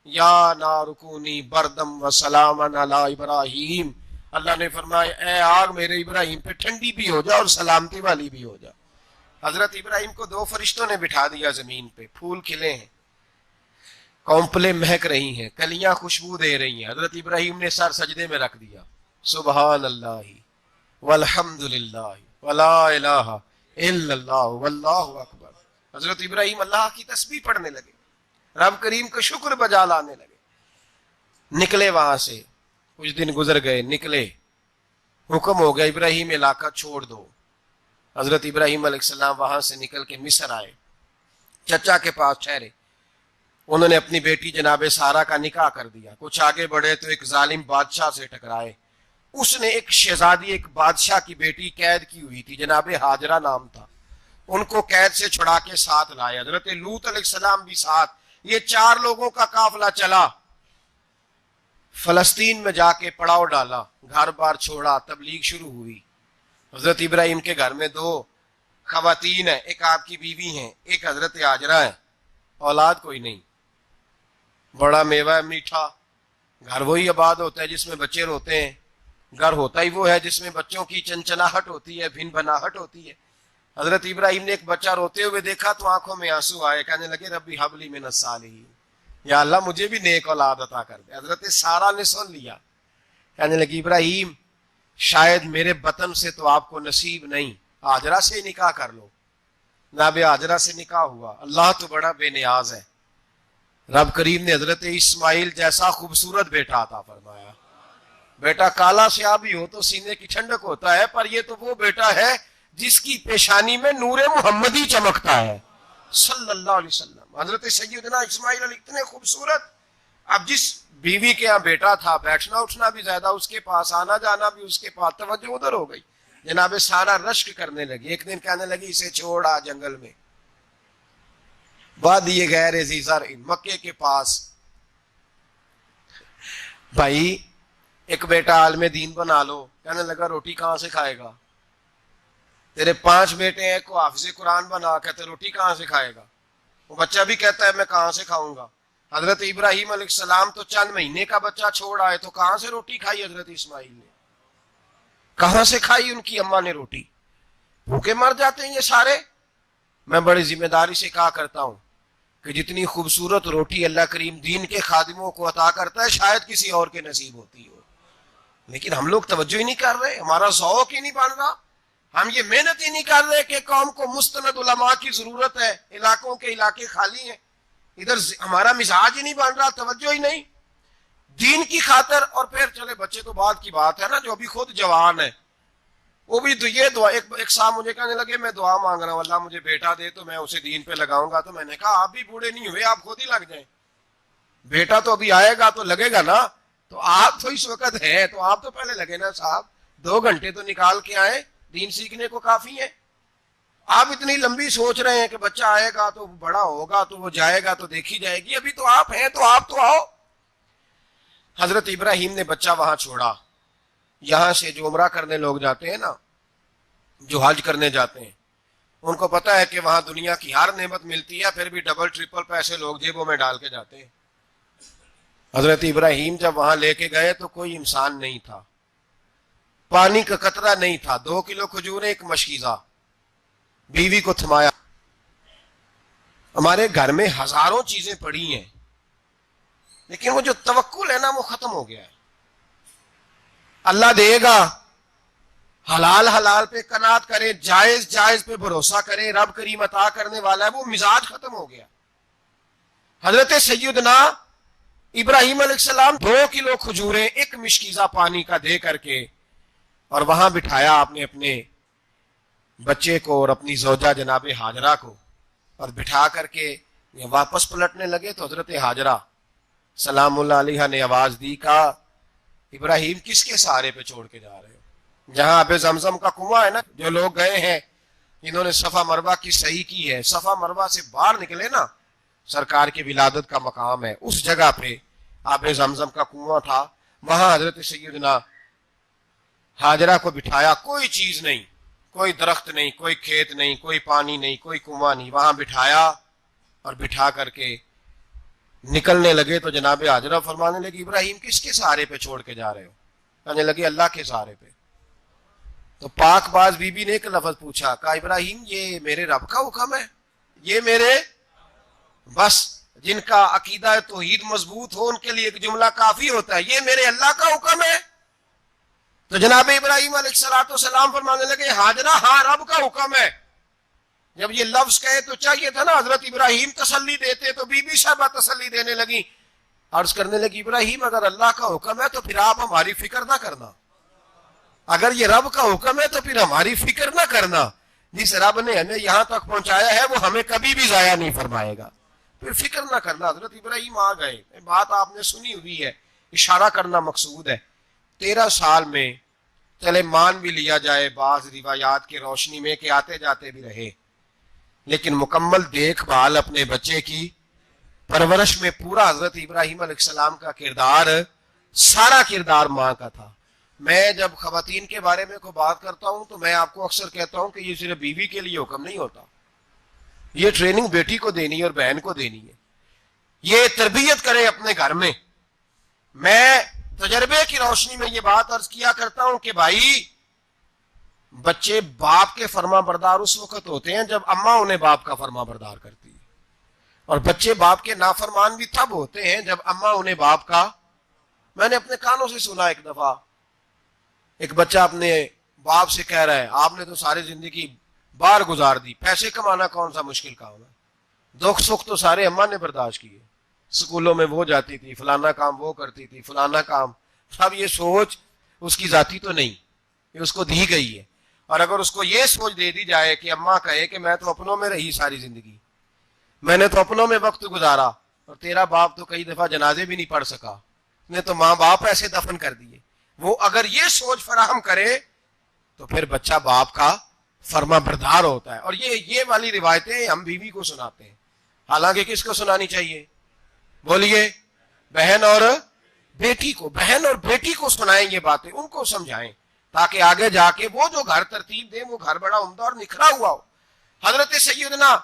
یا نارکونی بردم و سلام علی ابراہیم، اللہ نے فرمایا اے آگ میرے ابراہیم پہ ٹھنڈی بھی ہو جا اور سلامتی والی بھی ہو جا۔ حضرت ابراہیم کو دو فرشتوں نے بٹھا دیا زمین پہ، پھول کھلے ہیں، کونپلیں مہک رہی ہیں، کلیاں خوشبو دے رہی ہیں۔ حضرت ابراہیم نے سر سجدے میں رکھ دیا، سبحان اللہ والحمد للہ ولا الہ الا اللہ واللہ اکبر۔ حضرت ابراہیم اللہ کی تسبیح پڑھنے لگے، رب کریم کا شکر بجا لانے لگے۔ نکلے وہاں سے، کچھ دن گزر گئے، نکلے، حکم ہو گیا ابراہیم علاقہ چھوڑ دو۔ حضرت ابراہیم علیہ السلام وہاں سے نکل کے مصر آئے، چچا کے پاس ٹھہرے۔ انہوں نے اپنی بیٹی جناب سارہ کا نکاح کر دیا. کچھ آگے بڑھے تو ایک ظالم بادشاہ سے ٹکرائے. اس نے ایک شہزادی ایک بادشاہ کی بیٹی قید کی ہوئی تھی, جناب ہاجرہ نام تھا. ان کو قید سے چھڑا کے ساتھ لائے. حضرت لوط علیہ السلام بھی ساتھ. یہ 4 لوگوں کا قافلہ چلا. فلسطین میں جا کے پڑاؤ ڈالا, گھر بار چھوڑا, تبلیغ شروع ہوئی. حضرت ابراہیم کے گھر میں 2 خواتین ہیں, ایک آپ کی بیوی ہیں, ایک حضرت ہاجرہ ہے. اولاد کوئی نہیں. بڑا میوہ میٹھا. گھر وہی آباد ہوتا ہے جس میں بچے روتے ہیں. گھر ہوتا ہی وہ ہے جس میں بچوں کی چنچناہٹ ہوتی ہے, بھن بھناہٹ ہوتی ہے. حضرت ابراہیم نے ایک بچہ روتے ہوئے دیکھا تو آنکھوں میں آنسو آئے. کہنے لگے ربی حب لی من الصالحین, یا اللہ مجھے بھی نیک اولاد عطا کر دے. حضرت سارہ نے سن لیا. کہنے لگی ابراہیم شاید میرے بطن سے تو آپ کو نصیب نہیں, ہاجرہ سے نکاح کر لو. جناب ہاجرہ سے نکاح ہوا. اللہ تو بڑا بے نیاز ہے. رب کریم نے حضرت اسماعیل جیسا خوبصورت بیٹا عطا فرمایا. بیٹا کالا سیاہ بھی ہو تو سینے کی ٹھنڈک ہوتا ہے, پر یہ تو وہ بیٹا ہے جس کی پیشانی میں نور محمدی چمکتا ہے صلی اللہ علیہ وسلم. حضرت سیدنا اسماعیل علیہ اتنے خوبصورت. اب جس بیوی کے یہاں بیٹا تھا, بیٹھنا اٹھنا بھی زیادہ اس کے پاس, آنا جانا بھی اس کے پاس, توجہ ادھر ہو گئی. جناب سارہ رشک کرنے لگی. ایک دن کہنے لگی اسے چھوڑ آ جنگل میں, وادی غیر ذی زرع, مکے کے پاس. بھائی ایک بیٹا عالم دین بنا لو. کہنے لگا روٹی کہاں سے کھائے گا؟ تیرے 5 بیٹے ہیں, کو حافظ قرآن بنا, کہتے روٹی کہاں سے کھائے گا؟ وہ بچہ بھی کہتا ہے میں کہاں سے کھاؤں گا. حضرت ابراہیم علیہ السلام تو چند مہینے کا بچہ چھوڑ آئے, تو کہاں سے روٹی کھائی حضرت اسماعیل نے؟ کہاں سے کھائی ان کی اماں نے روٹی؟ بھوکے مر جاتے ہیں یہ سارے. میں بڑی ذمہ داری سے کہا کرتا ہوں کہ جتنی خوبصورت روٹی اللہ کریم دین کے خادموں کو عطا کرتا ہے شاید کسی اور کے نصیب ہوتی ہو, لیکن ہم لوگ توجہ ہی نہیں کر رہے. ہمارا ذوق ہی نہیں بن رہا. ہم یہ محنت ہی نہیں کر رہے کہ قوم کو مستند علماء کی ضرورت ہے. علاقوں کے علاقے خالی ہیں, ادھر ہمارا مزاج ہی نہیں بن رہا, توجہ ہی نہیں دین کی خاطر. اور پھر چلے بچے تو بعد کی بات ہے نا, جو ابھی خود جوان ہے وہ بھی یہ دعا. ایک صاحب مجھے کہنے لگے میں دعا مانگ رہا ہوں اللہ مجھے بیٹا دے تو میں اسے دین پہ لگاؤں گا. تو میں نے کہا آپ بھی بوڑھے نہیں ہوئے, آپ خود ہی لگ جائیں. بیٹا تو ابھی آئے گا تو لگے گا نا. تو آپ تو اس وقت ہیں تو آپ تو پہلے لگے نا صاحب. 2 گھنٹے تو نکال کے آئے, دین سیکھنے کو کافی ہے. آپ اتنی لمبی سوچ رہے ہیں کہ بچہ آئے گا تو بڑا ہوگا تو وہ جائے گا تو دیکھی جائے گی. ابھی تو آپ ہیں تو آپ تو آؤ. حضرت ابراہیم نے بچہ وہاں چھوڑا. یہاں سے جو عمرہ کرنے لوگ جاتے ہیں نا, جو حج کرنے جاتے ہیں, ان کو پتا ہے کہ وہاں دنیا کی ہر نعمت ملتی ہے, پھر بھی ڈبل ٹرپل پیسے لوگ جیبوں میں ڈال کے جاتے ہیں. حضرت ابراہیم جب وہاں لے کے گئے تو کوئی انسان نہیں تھا, پانی کا قطرہ نہیں تھا, 2 کلو کھجوریں, ایک مشکیزہ. بیوی کو تھمایا. ہمارے گھر میں ہزاروں چیزیں پڑی ہیں, لیکن وہ جو توکل ہے نا وہ ختم ہو گیا ہے. اللہ دے گا, حلال حلال پہ قناعت کرے, جائز جائز پہ بھروسہ کرے, رب کریم عطا کرنے والا ہے. وہ مزاج ختم ہو گیا. حضرت سیدنا ابراہیم علیہ السلام 2 کلو کھجوریں, ایک مشکیزہ پانی کا دے کر کے, اور وہاں بٹھایا آپ نے اپنے بچے کو اور اپنی زوجہ جناب ہاجرہ کو, اور بٹھا کر کے واپس پلٹنے لگے تو حضرت ہاجرہ سلام اللہ علیہ نے آواز دی, کہا ابراہیم کس کے سہارے پہ چھوڑ کے جا رہے ہو؟ جہاں آب زمزم کا کنواں ہے نا, جو لوگ گئے ہیں انہوں نے صفا مروہ کی صحیح کی ہے, صفا مروہ سے باہر نکلے نا, سرکار کی ولادت کا مقام ہے, اس جگہ پہ آب زمزم کا کنواں تھا. وہاں حضرت سیدنا ہاجرہ کو بٹھایا. کوئی چیز نہیں, کوئی درخت نہیں, کوئی کھیت نہیں, کوئی پانی نہیں, کوئی کنواں نہیں. وہاں بٹھایا اور بٹھا کر کے نکلنے لگے تو جناب ہاجرہ فرمانے لگی ابراہیم کس کے سہارے پہ چھوڑ کے جا رہے ہو؟ کہنے لگے اللہ کے سہارے پہ. تو پاک باز بی بی نے ایک لفظ پوچھا, کہا ابراہیم یہ میرے رب کا حکم ہے؟ یہ میرے, بس جن کا عقیدہ توحید مضبوط ہو ان کے لیے ایک جملہ کافی ہوتا ہے, یہ میرے اللہ کا حکم ہے. تو جناب ابراہیم علیہ السلام فرمانے لگے ہاجرہ ہاں رب کا حکم ہے. جب یہ لفظ کہے تو چاہیے تھا نا حضرت ابراہیم تسلی دیتے, تو بی بی صاحبہ تسلی دینے لگی, عرض کرنے لگی ابراہیم اگر اللہ کا حکم ہے تو پھر آپ ہماری فکر نہ کرنا. اگر یہ رب کا حکم ہے تو پھر ہماری فکر نہ کرنا. جس رب نے ہمیں یہاں تک پہنچایا ہے وہ ہمیں کبھی بھی ضائع نہیں فرمائے گا. پھر فکر نہ کرنا. حضرت ابراہیم آ گئے, بات آپ نے سنی ہوئی ہے, اشارہ کرنا مقصود ہے. 13 سال میں چلے مان بھی لیا جائے بعض روایات کی روشنی میں کہ آتے جاتے بھی رہے, لیکن مکمل دیکھ بھال اپنے بچے کی پرورش میں پورا حضرت ابراہیم علیہ السلام کا کردار, سارا کردار ماں کا تھا. میں جب خواتین کے بارے میں کوئی بات کرتا ہوں تو میں آپ کو اکثر کہتا ہوں کہ یہ صرف بیوی کے لیے حکم نہیں ہوتا, یہ ٹریننگ بیٹی کو دینی ہے اور بہن کو دینی ہے. یہ تربیت کرے اپنے گھر میں. میں تجربے کی روشنی میں یہ بات عرض کیا کرتا ہوں کہ بھائی بچے باپ کے فرما بردار اس وقت ہوتے ہیں جب اماں انہیں باپ کا فرما بردار کرتی ہے, اور بچے باپ کے نافرمان بھی تب ہوتے ہیں جب اماں انہیں باپ کا. میں نے اپنے کانوں سے سنا ایک دفعہ ایک بچہ اپنے باپ سے کہہ رہا ہے آپ نے تو ساری زندگی باہر گزار دی, پیسے کمانا کون سا مشکل کام ہے, دکھ سکھ تو سارے اماں نے برداشت کیے, سکولوں میں وہ جاتی تھی, فلانا کام وہ کرتی تھی, فلانا کام. اب یہ سوچ اس کی ذاتی تو نہیں, یہ اس کو دی گئی ہے. اور اگر اس کو یہ سوچ دے دی جائے کہ اماں کہے کہ میں تو اپنوں میں رہی ساری زندگی, میں نے تو اپنوں میں وقت گزارا, اور تیرا باپ تو کئی دفعہ جنازے بھی نہیں پڑھ سکا, نے تو ماں باپ ایسے دفن کر دیے, وہ اگر یہ سوچ فراہم کرے تو پھر بچہ باپ کا فرما بردار ہوتا ہے. اور یہ والی روایتیں ہم بیوی کو سناتے ہیں, حالانکہ کس کو سنانی چاہیے بولیے؟ بہن اور بیٹی کو. بہن اور بیٹی کو سنائیں یہ باتیں, ان کو سمجھائیں تاکہ آگے جا کے وہ جو گھر ترتیب دیں وہ گھر بڑا عمدہ اور نکھرا ہوا ہو. حضرت سیدنا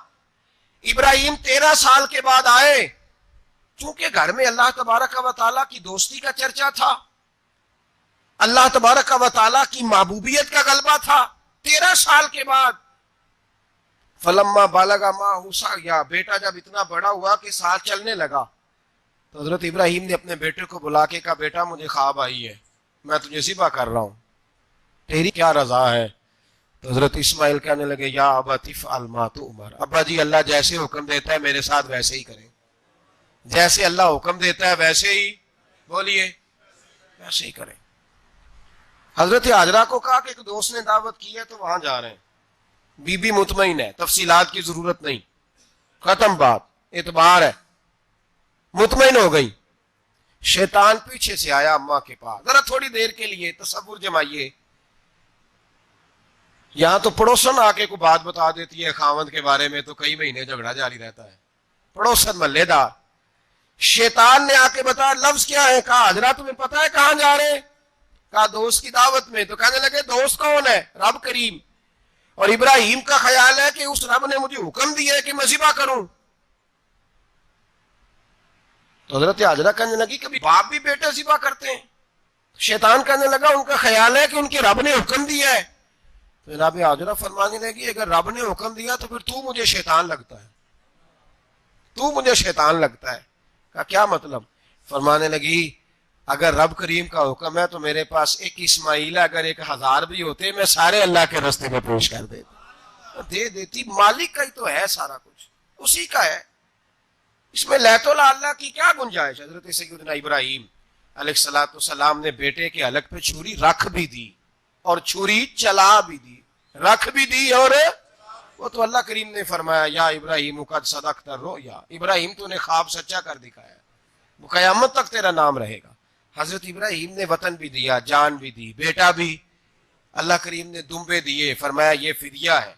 ابراہیم 13 سال کے بعد آئے, چونکہ گھر میں اللہ تبارک و تعالیٰ کی دوستی کا چرچا تھا, اللہ تبارک و تعالیٰ کی محبوبیت کا غلبہ تھا. 13 سال کے بعد فلما بالغ معہ سعیا, بیٹا جب اتنا بڑا ہوا کہ ساتھ چلنے لگا, تو حضرت ابراہیم نے اپنے بیٹے کو بلا کے کہا بیٹا مجھے خواب آئی ہے, میں تجھے ذبح کر رہا ہوں, تیری کیا رضا ہے؟ تو حضرت اسماعیل کہنے لگے یا ابت افعل ما تؤمر, ابا جی اللہ جیسے حکم دیتا ہے میرے ساتھ ویسے ہی کریں, جیسے اللہ حکم دیتا ہے ویسے ہی بولیے ویسے ہی کریں. حضرت حاجرہ کو کہا کہ ایک دوست نے دعوت کی ہے تو وہاں جا رہے ہیں, بی بی مطمئن ہے, تفصیلات کی ضرورت نہیں, ختم بات, اعتبار ہے, مطمئن ہو گئی. شیطان پیچھے سے آیا اماں کے پاس, ذرا تھوڑی دیر کے لیے تصور جمائیے, یہاں تو پڑوسن آ کے کوئی بات بتا دیتی ہے خاوند کے بارے میں تو کئی مہینے جھگڑا جاری رہتا ہے, پڑوسن محلے دار. شیطان نے آ کے بتایا لفظ کیا ہے, کہا حاجرہ تمہیں پتا ہے کہاں جا رہے ہیں؟ کہا دوست کی دعوت میں. تو کہنے لگے دوست کون ہے؟ رب کریم. اور ابراہیم کا خیال ہے کہ اس رب نے مجھے حکم دیا ہے کہ میں ذبح کروں. تو حضرت حاجرہ کہنے لگی کبھی باپ بھی بیٹے ذبح کرتے ہیں؟ شیطان کہنے لگا ان کا خیال ہے کہ ان کے رب نے حکم دیا ہے. تو جناب حاجرہ فرمانے لگی اگر رب نے حکم دیا تو پھر تو مجھے شیطان لگتا ہے, تو مجھے شیطان لگتا ہے. کہا کیا مطلب؟ فرمانے لگی اگر رب کریم کا حکم ہے تو میرے پاس ایک اسماعیل ہے, اگر 1000 بھی ہوتے میں سارے اللہ کے راستے میں پیش کر دے دیتی. مالک کا ہی تو ہے سارا کچھ, اسی کا ہے, اس میں لیت اللہ کی کیا گنجائش. حضرت سیدنا ابراہیم علیہ السلام نے بیٹے کے حلق پہ چھری رکھ بھی دی اور چھری چلا بھی دی, رکھ بھی دی, اور وہ تو اللہ کریم نے فرمایا یا ابراہیم قد صدقت الرؤیا, ابراہیم تو نے خواب سچا کر دکھایا, وہ قیامت تک تیرا نام رہے گا. حضرت ابراہیم نے وطن بھی دیا, جان بھی دی, بیٹا بھی, اللہ کریم نے دمبے دیے, فرمایا یہ فدیہ ہے.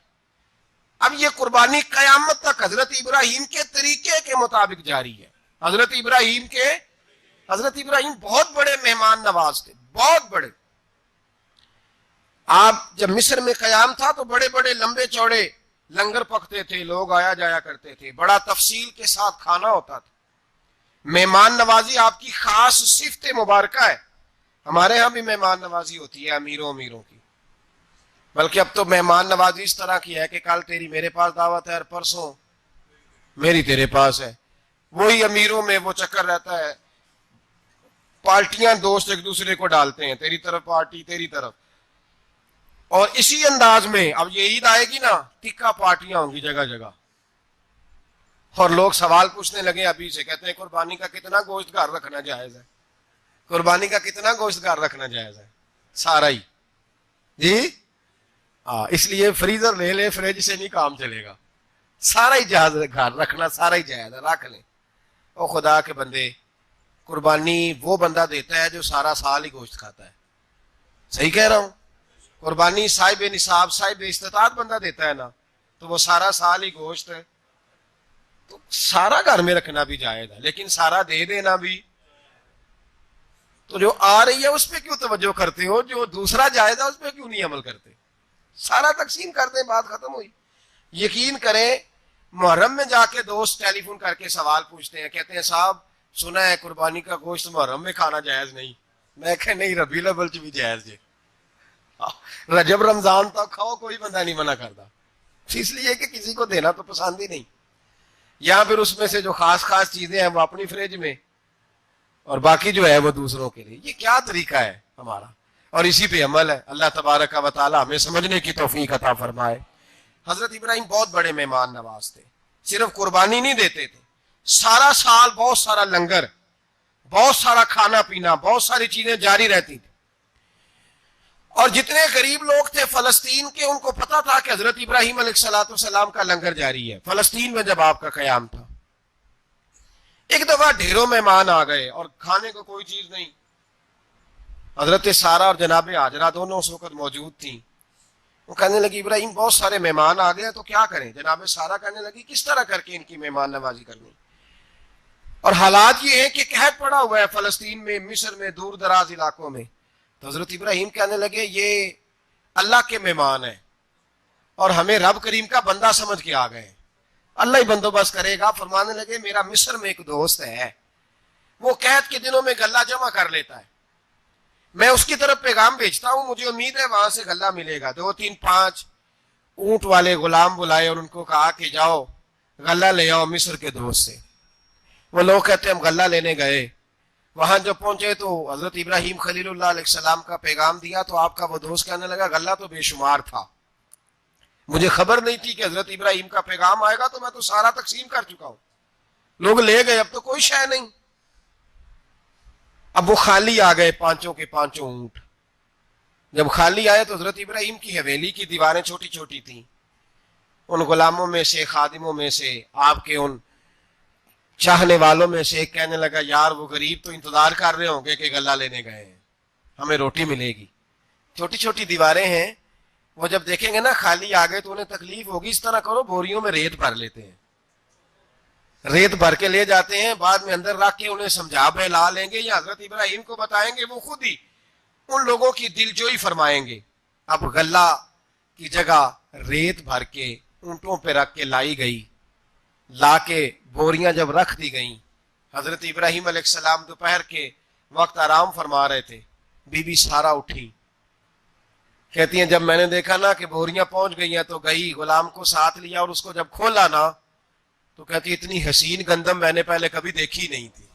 اب یہ قربانی قیامت تک حضرت ابراہیم کے طریقے کے مطابق جاری ہے. حضرت ابراہیم بہت بڑے مہمان نواز تھے, بہت بڑے. آپ جب مصر میں قیام تھا تو بڑے بڑے لمبے چوڑے لنگر پکتے تھے, لوگ آیا جایا کرتے تھے, بڑا تفصیل کے ساتھ کھانا ہوتا تھا. مہمان نوازی آپ کی خاص صفت مبارکہ ہے. ہمارے ہاں بھی مہمان نوازی ہوتی ہے امیروں کی, بلکہ اب تو مہمان نوازی اس طرح کی ہے کہ کل تیری میرے پاس دعوت ہے اور پرسوں میری تیرے پاس ہے. وہی امیروں میں وہ چکر رہتا ہے, پارٹیاں دوست ایک دوسرے کو ڈالتے ہیں, تیری طرف پارٹی تیری طرف. اور اسی انداز میں اب یہ عید آئے گی نا, ٹکا پارٹیاں ہوں گی جگہ جگہ, اور لوگ سوال پوچھنے لگے ابھی سے, کہتے ہیں قربانی کا کتنا گوشت گھر رکھنا جائز ہے, قربانی کا کتنا گوشت گھر رکھنا جائز ہے؟ سارا ہی جی. اس لیے فریزر لے لے, فریج سے نہیں کام چلے گا. سارا ہی جہاز گھر رکھنا سارا ہی جائز ہے، رکھ لیں۔ او خدا کے بندے، قربانی وہ بندہ دیتا ہے جو سارا سال ہی گوشت کھاتا ہے، صحیح کہہ رہا ہوں؟ قربانی صاحب نصاب صاحب استطاعت بندہ دیتا ہے نا، تو وہ سارا سال ہی گوشت ہے، تو سارا گھر میں رکھنا بھی جائز ہے، لیکن سارا دے دینا بھی۔ تو جو آ رہی ہے اس پہ کیوں توجہ کرتے ہو، جو دوسرا جائز ہے اس پہ کیوں نہیں عمل کرتے؟ سارا تقسیم کر دیں، بات ختم ہوئی۔ یقین کریں، محرم میں جا کے دوست ٹیلی فون کر کے سوال پوچھتے ہیں، کہتے ہیں صاحب سنا ہے قربانی کا گوشت محرم میں کھانا جائز نہیں۔ میں کہ نہیں، ربیع الاول بھی جائز ہے، رجب رمضان تک کھاؤ، کوئی بندہ نہیں منع کرتا، اس لیے کہ کسی کو دینا تو پسند ہی نہیں، یا پھر اس میں سے جو خاص خاص چیزیں ہیں وہ اپنی فریج میں، اور باقی جو ہے وہ دوسروں کے لیے۔ یہ کیا طریقہ ہے ہمارا؟ اور اسی پہ عمل ہے۔ اللہ تبارک و تعالی ہمیں سمجھنے کی توفیق عطا فرمائے۔ حضرت ابراہیم بہت بڑے مہمان نواز تھے، صرف قربانی نہیں دیتے تھے، سارا سال بہت سارا لنگر، بہت سارا کھانا پینا، بہت ساری چیزیں جاری رہتی تھی۔ اور جتنے غریب لوگ تھے فلسطین کے، ان کو پتا تھا کہ حضرت ابراہیم علیہ السلام کا لنگر جاری ہے۔ فلسطین میں جب آپ کا قیام تھا، ایک دفعہ ڈھیروں مہمان آ گئے اور کھانے کو کوئی چیز نہیں۔ حضرت سارہ اور جناب ہاجرہ دونوں اس وقت موجود تھیں۔ وہ کہنے لگی ابراہیم بہت سارے مہمان آ گئے تو کیا کریں؟ جناب سارہ کہنے لگی کس طرح کر کے ان کی مہمان نوازی کرنی؟ اور حالات یہ ہیں کہ قحط پڑا ہوا ہے فلسطین میں، مصر میں، دور دراز علاقوں میں۔ تو حضرت ابراہیم کہنے لگے یہ اللہ کے مہمان ہیں اور ہمیں رب کریم کا بندہ سمجھ کے آ گئے، اللہ ہی بندوبست کرے گا۔ فرمانے لگے میرا مصر میں ایک دوست ہے، وہ قحط کے دنوں میں غلہ جمع کر لیتا ہے، میں اس کی طرف پیغام بھیجتا ہوں، مجھے امید ہے وہاں سے غلہ ملے گا۔ 2 3 5 اونٹ والے غلام بلائے اور ان کو کہا کہ جاؤ غلہ لے آؤ مصر کے دوست سے۔ وہ لوگ کہتے ہیں ہم غلہ لینے گئے، وہاں جب پہنچے تو حضرت ابراہیم خلیل اللہ علیہ السلام کا پیغام دیا تو آپ کا وہ دوست کہنے لگا غلہ تو بے شمار تھا، مجھے خبر نہیں تھی کہ حضرت ابراہیم کا پیغام آئے گا، تو میں تو سارا تقسیم کر چکا ہوں، لوگ لے گئے، اب تو کوئی شے نہیں۔ اب وہ خالی آ گئے 5 کے 5 اونٹ۔ جب خالی آئے تو حضرت ابراہیم کی حویلی کی دیواریں چھوٹی چھوٹی تھیں، ان غلاموں میں سے، خادموں میں سے، آپ کے ان چاہنے والوں میں سے ایک کہنے لگا یار وہ غریب تو انتظار کر رہے ہوں گے کہ غلہ لینے گئے ہیں، ہمیں روٹی ملے گی۔ چھوٹی چھوٹی دیواریں ہیں، وہ جب دیکھیں گے نا خالی آ گئے تو انہیں تکلیف ہوگی، اس طرح کرو بوریوں میں ریت بھر لیتے ہیں، ریت بھر کے لے جاتے ہیں، بعد میں اندر رکھ کے انہیں سمجھا بہلا لیں گے یا حضرت ابراہیم کو بتائیں گے، وہ خود ہی ان لوگوں کی دلجوئی فرمائیں گے۔ اب غلہ کی جگہ ریت بھر کے اونٹوں پہ رکھ کے لائی گئی، لا کے بوریاں جب رکھ دی گئیں، حضرت ابراہیم علیہ السلام دوپہر کے وقت آرام فرما رہے تھے، بی بی سارہ اٹھی، کہتی ہیں جب میں نے دیکھا نا کہ بوریاں پہنچ گئی ہیں تو گئی، غلام کو ساتھ لیا اور اس کو جب کھولا نا تو کہتی اتنی حسین گندم میں نے پہلے کبھی دیکھی نہیں تھی،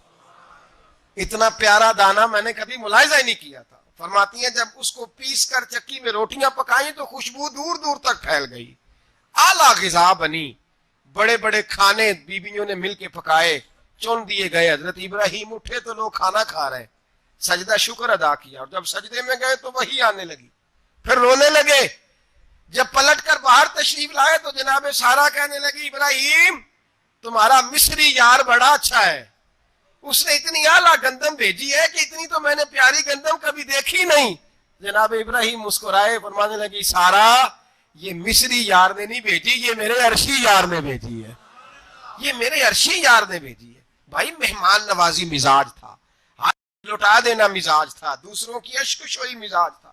اتنا پیارا دانا میں نے کبھی ملاحظہ ہی نہیں کیا تھا۔ فرماتی ہیں جب اس کو پیس کر چکی میں روٹیاں پکائیں تو خوشبو دور دور تک پھیل گئی، اعلیٰ غذا بنی، بڑے بڑے کھانے بیویوں نے مل کے پکائے، چن دیے گئے۔ حضرت ابراہیم اٹھے تو لوگ کھانا کھا رہے، سجدہ شکر ادا کیا، اور جب سجدے میں گئے تو وہی آنے لگی، پھر رونے لگے۔ جب پلٹ کر باہر تشریف لائے تو جناب سارہ کہنے لگی ابراہیم تمہارا مصری یار بڑا اچھا ہے، اس نے اتنی اعلیٰ گندم بھیجی ہے کہ اتنی تو میں نے پیاری گندم کبھی دیکھی نہیں۔ جناب ابراہیم مسکرائے، فرمانے لگی سارہ یہ مصری یار نے نہیں بھیجی، یہ میرے عرشی یار نے بھیجی ہے، یہ میرے عرشی یار نے بھیجی ہے۔ بھائی مہمان نوازی مزاج تھا، ہاتھ لٹا دینا مزاج تھا، دوسروں کی اشک شوئی مزاج تھا۔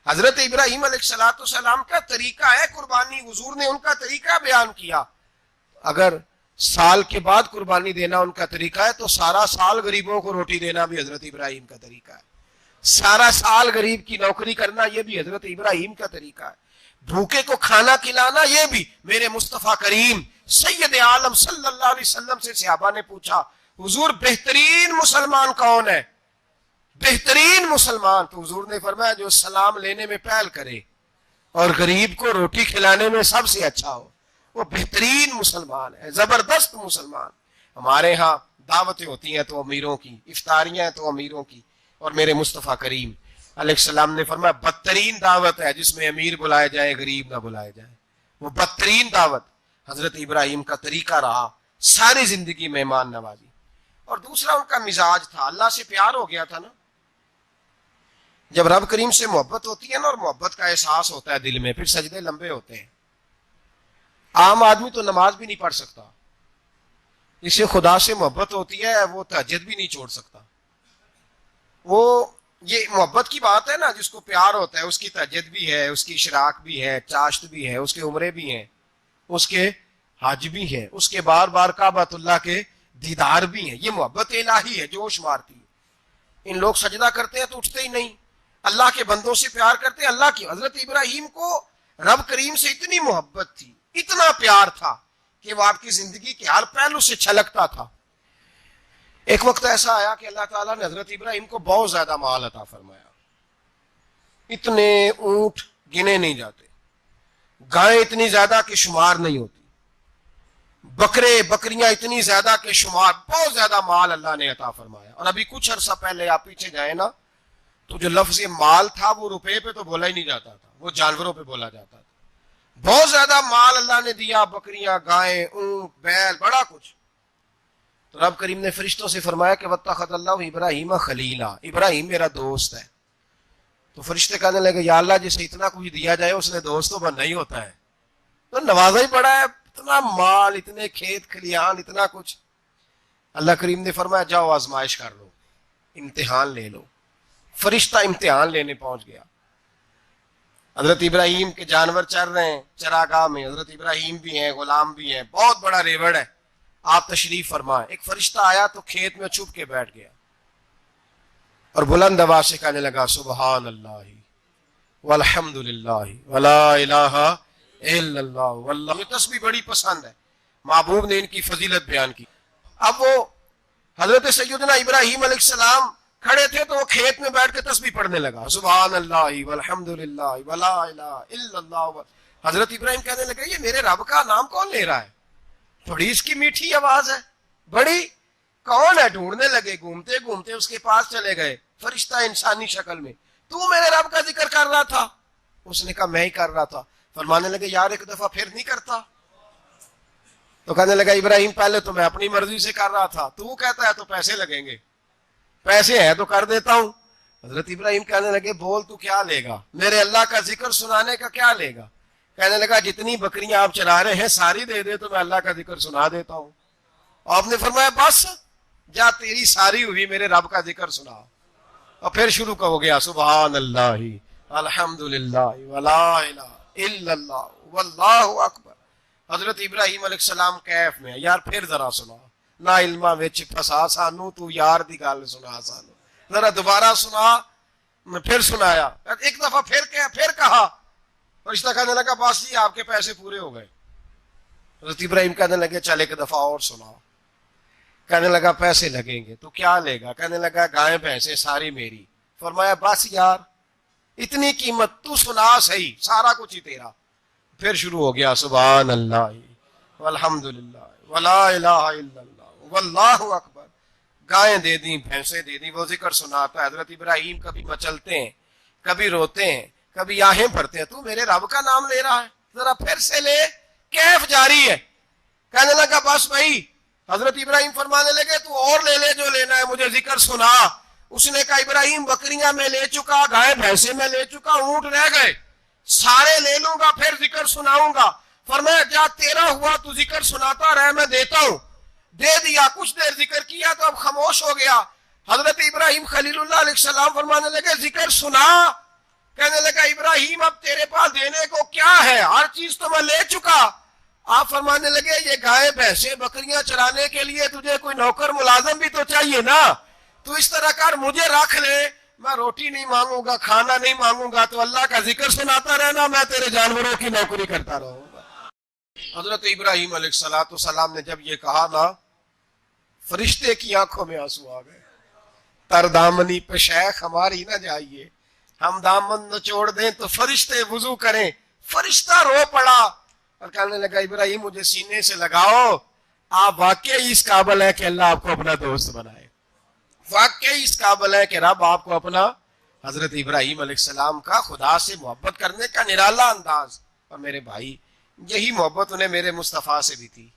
حضرت ابراہیم علیہ السلام کا طریقہ ہے قربانی، حضور نے ان کا طریقہ بیان کیا۔ اگر سال کے بعد قربانی دینا ان کا طریقہ ہے تو سارا سال غریبوں کو روٹی دینا بھی حضرت ابراہیم کا طریقہ ہے، سارا سال غریب کی نوکری کرنا یہ بھی حضرت ابراہیم کا طریقہ ہے، بھوکے کو کھانا کھلانا یہ بھی۔ میرے مصطفیٰ کریم سید عالم صلی اللہ علیہ وسلم سے صحابہ نے پوچھا حضور بہترین مسلمان کون ہے؟ بہترین مسلمان، تو حضور نے فرمایا جو سلام لینے میں پہل کرے اور غریب کو روٹی کھلانے میں سب سے اچھا ہو، وہ بہترین مسلمان ہے، زبردست مسلمان۔ ہمارے ہاں دعوتیں ہوتی ہیں تو امیروں کی، افطاریاں ہیں تو امیروں کی، اور میرے مصطفیٰ کریم علیہ السلام نے فرمایا بدترین دعوت ہے جس میں امیر بلائے جائے غریب نہ بلائے جائے، وہ بدترین دعوت۔ حضرت ابراہیم کا طریقہ رہا ساری زندگی مہمان نوازی. اور دوسرا ان کا مزاج تھا, اللہ سے پیار ہو گیا تھا نا. جب رب کریم سے محبت ہوتی ہے نا اور محبت کا احساس ہوتا ہے دل میں, پھر سجدے لمبے ہوتے ہیں. عام آدمی تو نماز بھی نہیں پڑھ سکتا, جسے خدا سے محبت ہوتی ہے وہ تہجد بھی نہیں چھوڑ سکتا. وہ یہ محبت کی بات ہے نا, جس کو پیار ہوتا ہے اس کی تہجد بھی ہے, اس کی اشراق بھی ہے, چاشت بھی ہے, اس کے عمرے بھی ہیں, اس کے حج بھی ہیں, اس کے بار بار کعبۃ اللہ کے دیدار بھی ہیں. یہ محبت الہی ہے, جوش مارتی ہے. ان لوگ سجدہ کرتے ہیں تو اٹھتے ہی نہیں. اللہ کے بندوں سے پیار کرتے ہیں اللہ کی. حضرت ابراہیم کو رب کریم سے اتنی محبت تھی, اتنا پیار تھا کہ وہ آپ کی زندگی کے ہر پہلو سے چھلکتا تھا. ایک وقت ایسا آیا کہ اللہ تعالیٰ نے حضرت ابراہیم کو بہت زیادہ مال عطا فرمایا. اتنے اونٹ گنے نہیں جاتے, گائیں اتنی زیادہ کہ شمار نہیں ہوتی, بکرے بکریاں اتنی زیادہ کہ شمار, بہت زیادہ مال اللہ نے عطا فرمایا. اور ابھی کچھ عرصہ پہلے آپ پیچھے جائیں نا تو جو لفظ مال تھا وہ روپے پہ تو بولا ہی نہیں جاتا تھا, وہ جانوروں پہ بولا جاتا تھا. بہت زیادہ مال اللہ نے دیا, بکریاں, گائیں, اونٹ, بیل, بڑا کچھ. تو رب کریم نے فرشتوں سے فرمایا کہ واتخذ اللہ ابراہیم خلیلا, ابراہیم میرا دوست ہے. تو فرشتے کہنے لگے یا اللہ جسے اتنا کچھ دیا جائے اس نے دوست تو بننا ہی ہوتا ہے, تو نوازا ہی پڑا ہے, اتنا مال, اتنے کھیت کھلیان, اتنا کچھ. اللہ کریم نے فرمایا جاؤ آزمائش کر لو, امتحان لے لو. فرشتہ امتحان لینے پہنچ گیا. حضرت ابراہیم کے جانور چر رہے ہیں چراگاہ میں, حضرت ابراہیم بھی ہیں, غلام بھی ہیں, بہت بڑا ریوڑ ہے, آپ تشریف فرمائیں. ایک فرشتہ آیا تو کھیت میں چھپ کے بیٹھ گیا اور بلند آواز سے کہنے لگا سبحان اللہ والحمد للہ ولا الہ الا اللہ واللہ. یہ تسبیح بڑی پسند ہے, محبوب نے ان کی فضیلت بیان کی. اب وہ حضرت سیدنا ابراہیم علیہ السلام کھڑے تھے تو وہ کھیت میں بیٹھ کے تسبیح پڑھنے لگا سبحان اللہ والحمد للہ ولا الہ الا اللہ. حضرت ابراہیم کہنے لگے یہ میرے رب کا نام کون لے رہا ہے, بڑی اس کی میٹھی آواز ہے, بڑی, کون ہے؟ ڈھونڈنے لگے, گھومتے گھومتے اس کے پاس چلے گئے. فرشتہ انسانی شکل میں, تو میرے رب کا ذکر کر رہا تھا؟ اس نے کہا میں ہی کر رہا تھا. فرمانے لگے یار ایک دفعہ پھر نہیں کرتا؟ تو کہنے لگا ابراہیم پہلے تو میں اپنی مرضی سے کر رہا تھا, تو کہتا ہے تو پیسے لگیں گے, پیسے ہیں تو کر دیتا ہوں. حضرت ابراہیم کہنے لگے بول تو کیا لے گا, میرے اللہ کا ذکر سنانے کا کیا لے گا؟ کہنے لگا جتنی بکریاں آپ چرا رہے ہیں ساری دے دے تو میں اللہ کا ذکر سنا دیتا ہوں. آپ نے فرمایا بس جا تیری ساری ہوئی, میرے رب کا ذکر سنا. اور پھر شروع ہو گیا سبحان اللہ الحمد للہ ولا الہ الا اللہ واللہ اکبر. حضرت ابراہیم علیہ السلام کیف میں, یار پھر ذرا سنا, نا علما وچ پھسا سانو, تو یار دی گل سنا سانو, ذرا دوبارہ سنا. میں پھر سنایا, ایک دفعہ پھر کہا. فرشتہ کہنے لگا بس جی آپ کے پیسے پورے ہو گئے. حضرت ابراہیم کہنے لگے چل ایک دفعہ اور سنا. کہنے لگا پیسے لگیں گے, تو کیا لے گا؟ کہنے لگا گائیں بھینسیں ساری میری. فرمایا بس یار اتنی قیمت, تو سنا صحیح, سارا کچھ ہی تیرا. پھر شروع ہو گیا سبحان اللہ والحمد للہ ولا الہ الا اللہ واللہ اکبر. گائیں دے دیں, بھینسیں دے دیں, وہ ذکر سناتا ہے. حضرت ابراہیم کبھی مچلتے ہیں, کبھی روتے ہیں, کبھی آہیں بھرتے ہیں, تو میرے رب کا نام لے رہا ہے, ذرا پھر سے لے. کیف جاری ہے. کہنے لگا بس بھائی. حضرت ابراہیم فرمانے لگے تو اور لے لے جو لینا ہے, مجھے ذکر سنا. اس نے کہا ابراہیم بکریاں میں لے چکا, گائے بھینسیں میں لے چکا, اونٹ رہ گئے, سارے لے لوں گا پھر ذکر سناؤں گا. فرمایا جا تیرا ہوا تو ذکر سناتا رہ, میں دیتا ہوں. دے دیا, کچھ دیر ذکر کیا تو اب خاموش ہو گیا. حضرت ابراہیم خلیل اللہ علیہ السلام فرمانے لگے ذکر سنا. کہنے لگا ابراہیم اب تیرے پاس دینے کو کیا ہے, ہر چیز تو میں لے چکا. آپ فرمانے لگے یہ گائے بھینسیں بکریاں چرانے کے لیے تجھے کوئی نوکر ملازم بھی تو چاہیے نا, تو اس طرح کر مجھے رکھ لے, میں روٹی نہیں مانگوں گا, کھانا نہیں مانگوں گا, تو اللہ کا ذکر سناتا رہنا, میں تیرے جانوروں کی نوکری کرتا رہوں گا. حضرت ابراہیم علیہ السلام نے جب یہ کہا نا, فرشتے کی آنکھوں میں آنسو آ گئے. تر دامنی پہ شیخ ہماری نہ جائیے, ہم دامن نچوڑ دیں تو فرشتے وضو کریں. فرشتہ رو پڑا اور کہنے لگا ابراہیم مجھے سینے سے لگاؤ, آپ واقعی اس قابل ہے کہ اللہ آپ کو اپنا دوست بنائے, واقعی اس قابل ہے کہ رب آپ کو اپنا. حضرت ابراہیم علیہ السلام کا خدا سے محبت کرنے کا نرالا انداز. اور میرے بھائی یہی محبت انہیں میرے مصطفیٰ سے بھی تھی.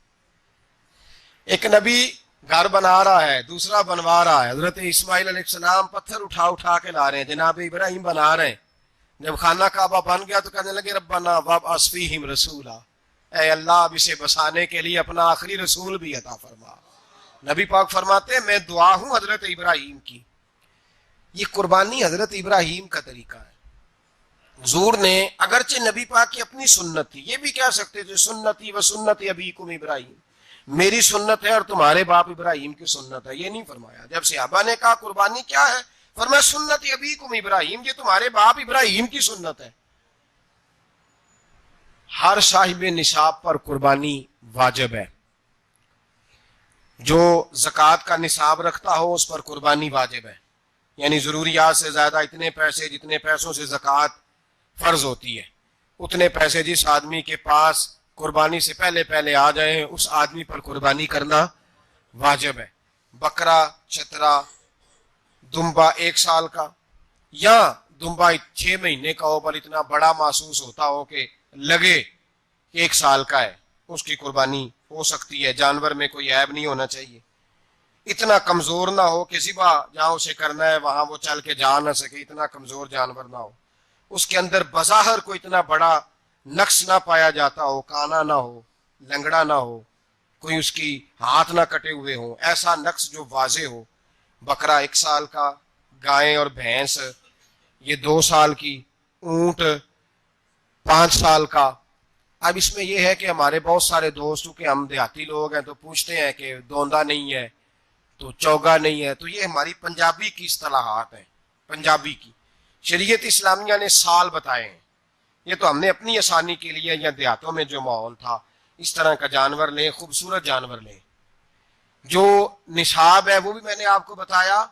ایک نبی گھر بنا رہا ہے، دوسرا بنوا رہا ہے. حضرت اسماعیل علیہ السلام پتھر اٹھا اٹھا کے لا رہے ہیں، جناب ابراہیم بنا رہے ہیں. جب خانہ کعبہ بن گیا تو کہنے لگے ربنا وابعث فیہم رسولا، اے اللہ اب اسے بسانے کے لیے اپنا آخری رسول بھی عطا فرما. نبی پاک فرماتے ہیں میں دعا ہوں حضرت ابراہیم کی. یہ قربانی حضرت ابراہیم کا طریقہ ہے. حضور نے اگرچہ نبی پاک کی اپنی سنت تھی، یہ بھی کہہ سکتے تھے سنتی و سنت ابیکم ابراہیم، میری سنت ہے اور تمہارے باپ ابراہیم کی سنت ہے. یہ نہیں فرمایا. جب صحابہ نے کہا قربانی کیا ہے، فرمایا سنت ابیکم ابراہیم، یہ تمہارے باپ ابراہیم کی سنت ہے. ہر صاحب نصاب پر قربانی واجب ہے. جو زکوٰۃ کا نصاب رکھتا ہو اس پر قربانی واجب ہے، یعنی ضروریات سے زیادہ اتنے پیسے، جتنے پیسوں سے زکوٰۃ فرض ہوتی ہے اتنے پیسے جس آدمی کے پاس قربانی سے پہلے پہلے آ جائیں اس آدمی پر قربانی کرنا واجب ہے. بکرا، چترا، دمبا 1 سال کا یا دمبا 6 مہینے کا ہو پر اتنا بڑا محسوس ہوتا ہو کہ لگے 1 سال کا ہے، اس کی قربانی ہو سکتی ہے. جانور میں کوئی عیب نہیں ہونا چاہیے، اتنا کمزور نہ ہو کہ ذبح جہاں اسے کرنا ہے وہاں وہ چل کے جا نہ سکے، اتنا کمزور جانور نہ ہو. اس کے اندر بظاہر کوئی اتنا بڑا نقص نہ پایا جاتا ہو، کانا نہ ہو، لنگڑا نہ ہو، کوئی اس کی ہاتھ نہ کٹے ہوئے ہوں، ایسا نقص جو واضح ہو. بکرا 1 سال کا، گائے اور بھینس یہ 2 سال کی، اونٹ 5 سال کا. اب اس میں یہ ہے کہ ہمارے بہت سارے دوست کہ ہم دیہاتی لوگ ہیں تو پوچھتے ہیں کہ دوندا نہیں ہے تو چوگا نہیں ہے، تو یہ ہماری پنجابی کی اصطلاحات ہیں. پنجابی کی شریعت اسلامیہ نے سال بتائے ہیں، یہ تو ہم نے اپنی آسانی کے لیے یا دیہاتوں میں جو ماحول تھا اس طرح کا جانور لیں، خوبصورت جانور لیں. جو نصاب ہے وہ بھی میں نے آپ کو بتایا،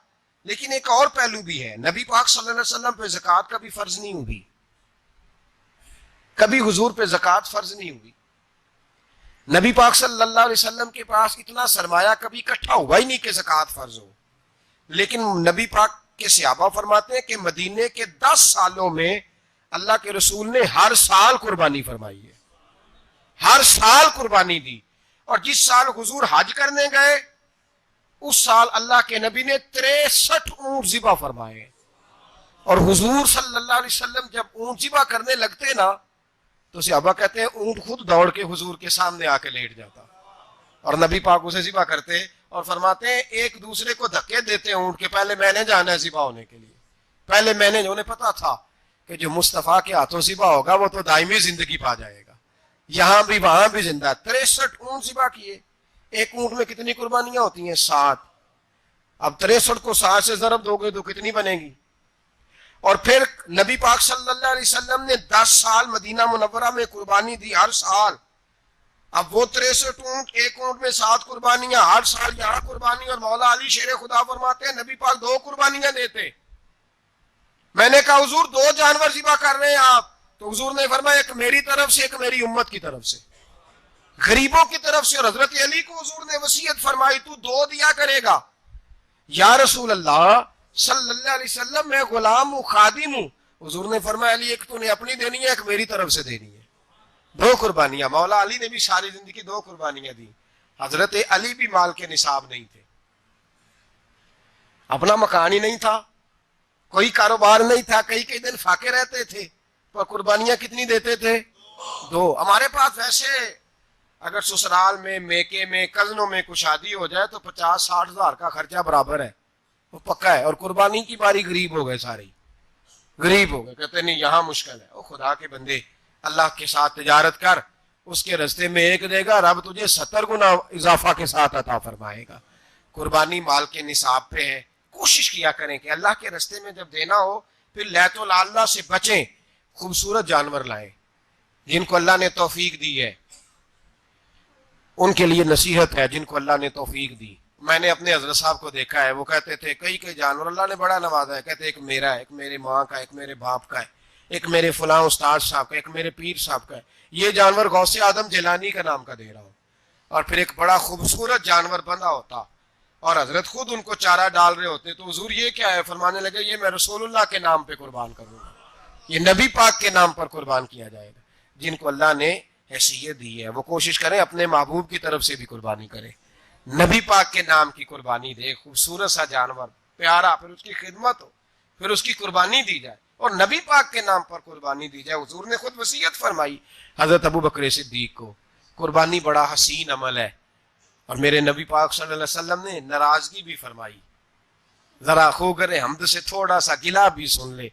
لیکن ایک اور پہلو بھی ہے. نبی پاک صلی اللہ علیہ وسلم پہ زکوٰۃ کا بھی فرض نہیں ہوئی، کبھی حضور پہ زکوٰۃ فرض نہیں ہوئی. نبی پاک صلی اللہ علیہ وسلم کے پاس اتنا سرمایہ کبھی اکٹھا ہوا ہی نہیں کہ زکوٰۃ فرض ہو. لیکن نبی پاک کے صحابہ فرماتے ہیں کہ مدینے کے 10 سالوں میں اللہ کے رسول نے ہر سال قربانی فرمائی ہے، ہر سال قربانی دی. اور جس سال حضور حج کرنے گئے اس سال اللہ کے نبی نے 63 اونٹ ذبح فرمائے. اور حضور صلی اللہ علیہ وسلم جب اونٹ ذبح کرنے لگتے نا تو صحابہ کہتے ہیں اونٹ خود دوڑ کے حضور کے سامنے آ کے لیٹ جاتا اور نبی پاک اسے ذبح کرتے اور فرماتے ہیں ایک دوسرے کو دھکے دیتے اونٹ کے، پہلے میں نے جانا ہے ذبح ہونے کے لیے، پہلے میں نے. انہیں پتا تھا کہ جو مصطفیٰ کے ہاتھوں ذبح ہوگا وہ تو دائمی زندگی پا جائے گا، یہاں بھی وہاں بھی زندہ. 63 اونٹ ذبح کیے. ایک اونٹ میں کتنی قربانیاں ہوتی ہیں؟ 7. اب 63 کو 7 سے ضرب دو گے تو کتنی بنے گی؟ اور پھر نبی پاک صلی اللہ علیہ وسلم نے 10 سال مدینہ منورہ میں قربانی دی، ہر سال. اب وہ 63 اونٹ، ایک اونٹ میں 7 قربانیاں، ہر سال یہاں قربانی. اور مولا علی شیر خدا فرماتے ہیں نبی پاک 2 قربانیاں دیتے. میں نے کہا حضور 2 جانور ذبح کر رہے ہیں آپ، تو حضور نے فرمایا ایک میری طرف سے، ایک میری امت کی طرف سے، غریبوں کی طرف سے. اور حضرت علی کو حضور نے وصیت فرمائی تو 2 دیا کرے گا. یا رسول اللہ صلی اللہ علیہ وسلم میں غلام ہوں، خادم ہوں. حضور نے فرمایا علی ایک تو نے اپنی دینی ہے، ایک میری طرف سے دینی ہے. 2 قربانیاں. مولا علی نے بھی ساری زندگی 2 قربانیاں دی. حضرت علی بھی مال کے نصاب نہیں تھے، اپنا مکان ہی نہیں تھا، کوئی کاروبار نہیں تھا، کئی دن فاقے رہتے تھے، پر قربانیاں کتنی دیتے تھے؟ 2. ہمارے پاس ویسے اگر سسرال میں، میکے میں، کزنوں میں کچھ شادی ہو جائے تو 50-60 ہزار کا خرچہ برابر ہے، وہ پکا ہے. اور قربانی کی باری غریب ہو گئے، سارے غریب ہو گئے، کہتے نہیں یہاں مشکل ہے. او خدا کے بندے، اللہ کے ساتھ تجارت کر، اس کے رستے میں 1 دے گا، رب تجھے 70 گنا اضافہ کے ساتھ عطا فرمائے گا. قربانی مال کے نصاب پہ ہے. کوشش کیا کریں کہ اللہ کے رستے میں جب دینا ہو پھر لیت العلہ سے بچیں، خوبصورت جانور لائیں. جن کو اللہ نے توفیق دی ہے ان کے لیے نصیحت ہے، جن کو اللہ نے توفیق دی. میں نے اپنے حضرت صاحب کو دیکھا ہے، وہ کہتے تھے کئی جانور اللہ نے بڑا نوازا ہے، کہتے ایک میرا ہے، ایک میرے ماں کا، ایک میرے باپ کا ہے، ایک میرے فلاں استاد صاحب کا، ایک میرے پیر صاحب کا ہے. یہ جانور غوث اعظم جیلانی کا نام کا دے رہا ہوں. اور پھر ایک بڑا خوبصورت جانور بندھا ہوتا اور حضرت خود ان کو چارہ ڈال رہے ہوتے. تو حضور یہ کیا ہے؟ فرمانے لگے یہ میں رسول اللہ کے نام پہ قربان کروں گا، یہ نبی پاک کے نام پر قربان کیا جائے گا. جن کو اللہ نے حیثیت دی ہے، وہ کوشش کریں اپنے محبوب کی طرف سے بھی قربانی کریں، نبی پاک کے نام کی قربانی دے، خوبصورت سا جانور پیارا، پھر اس کی خدمت ہو، پھر اس کی قربانی دی جائے، اور نبی پاک کے نام پر قربانی دی جائے۔ حضور نے خود وصیت فرمائی حضرت ابو بکر صدیق کو، قربانی بڑا حسین عمل ہے، اور میرے نبی پاک صلی اللہ علیہ وسلم نے ناراضگی بھی فرمائی، ذرا خوگر حمد سے تھوڑا سا گلا بھی سن لے۔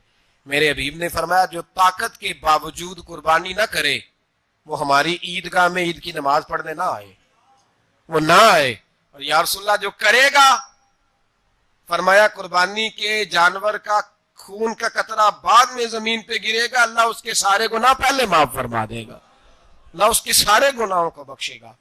میرے حبیب نے فرمایا جو طاقت کے باوجود قربانی نہ کرے وہ ہماری عیدگاہ میں عید کی نماز پڑھنے نہ آئے، وہ نہ آئے۔ اور یا رسول اللہ جو کرے گا، فرمایا قربانی کے جانور کا خون کا قطرہ بعد میں زمین پہ گرے گا، اللہ اس کے سارے گناہ پہلے معاف فرما دے گا، اللہ اس کے سارے گناہوں کو بخشے گا۔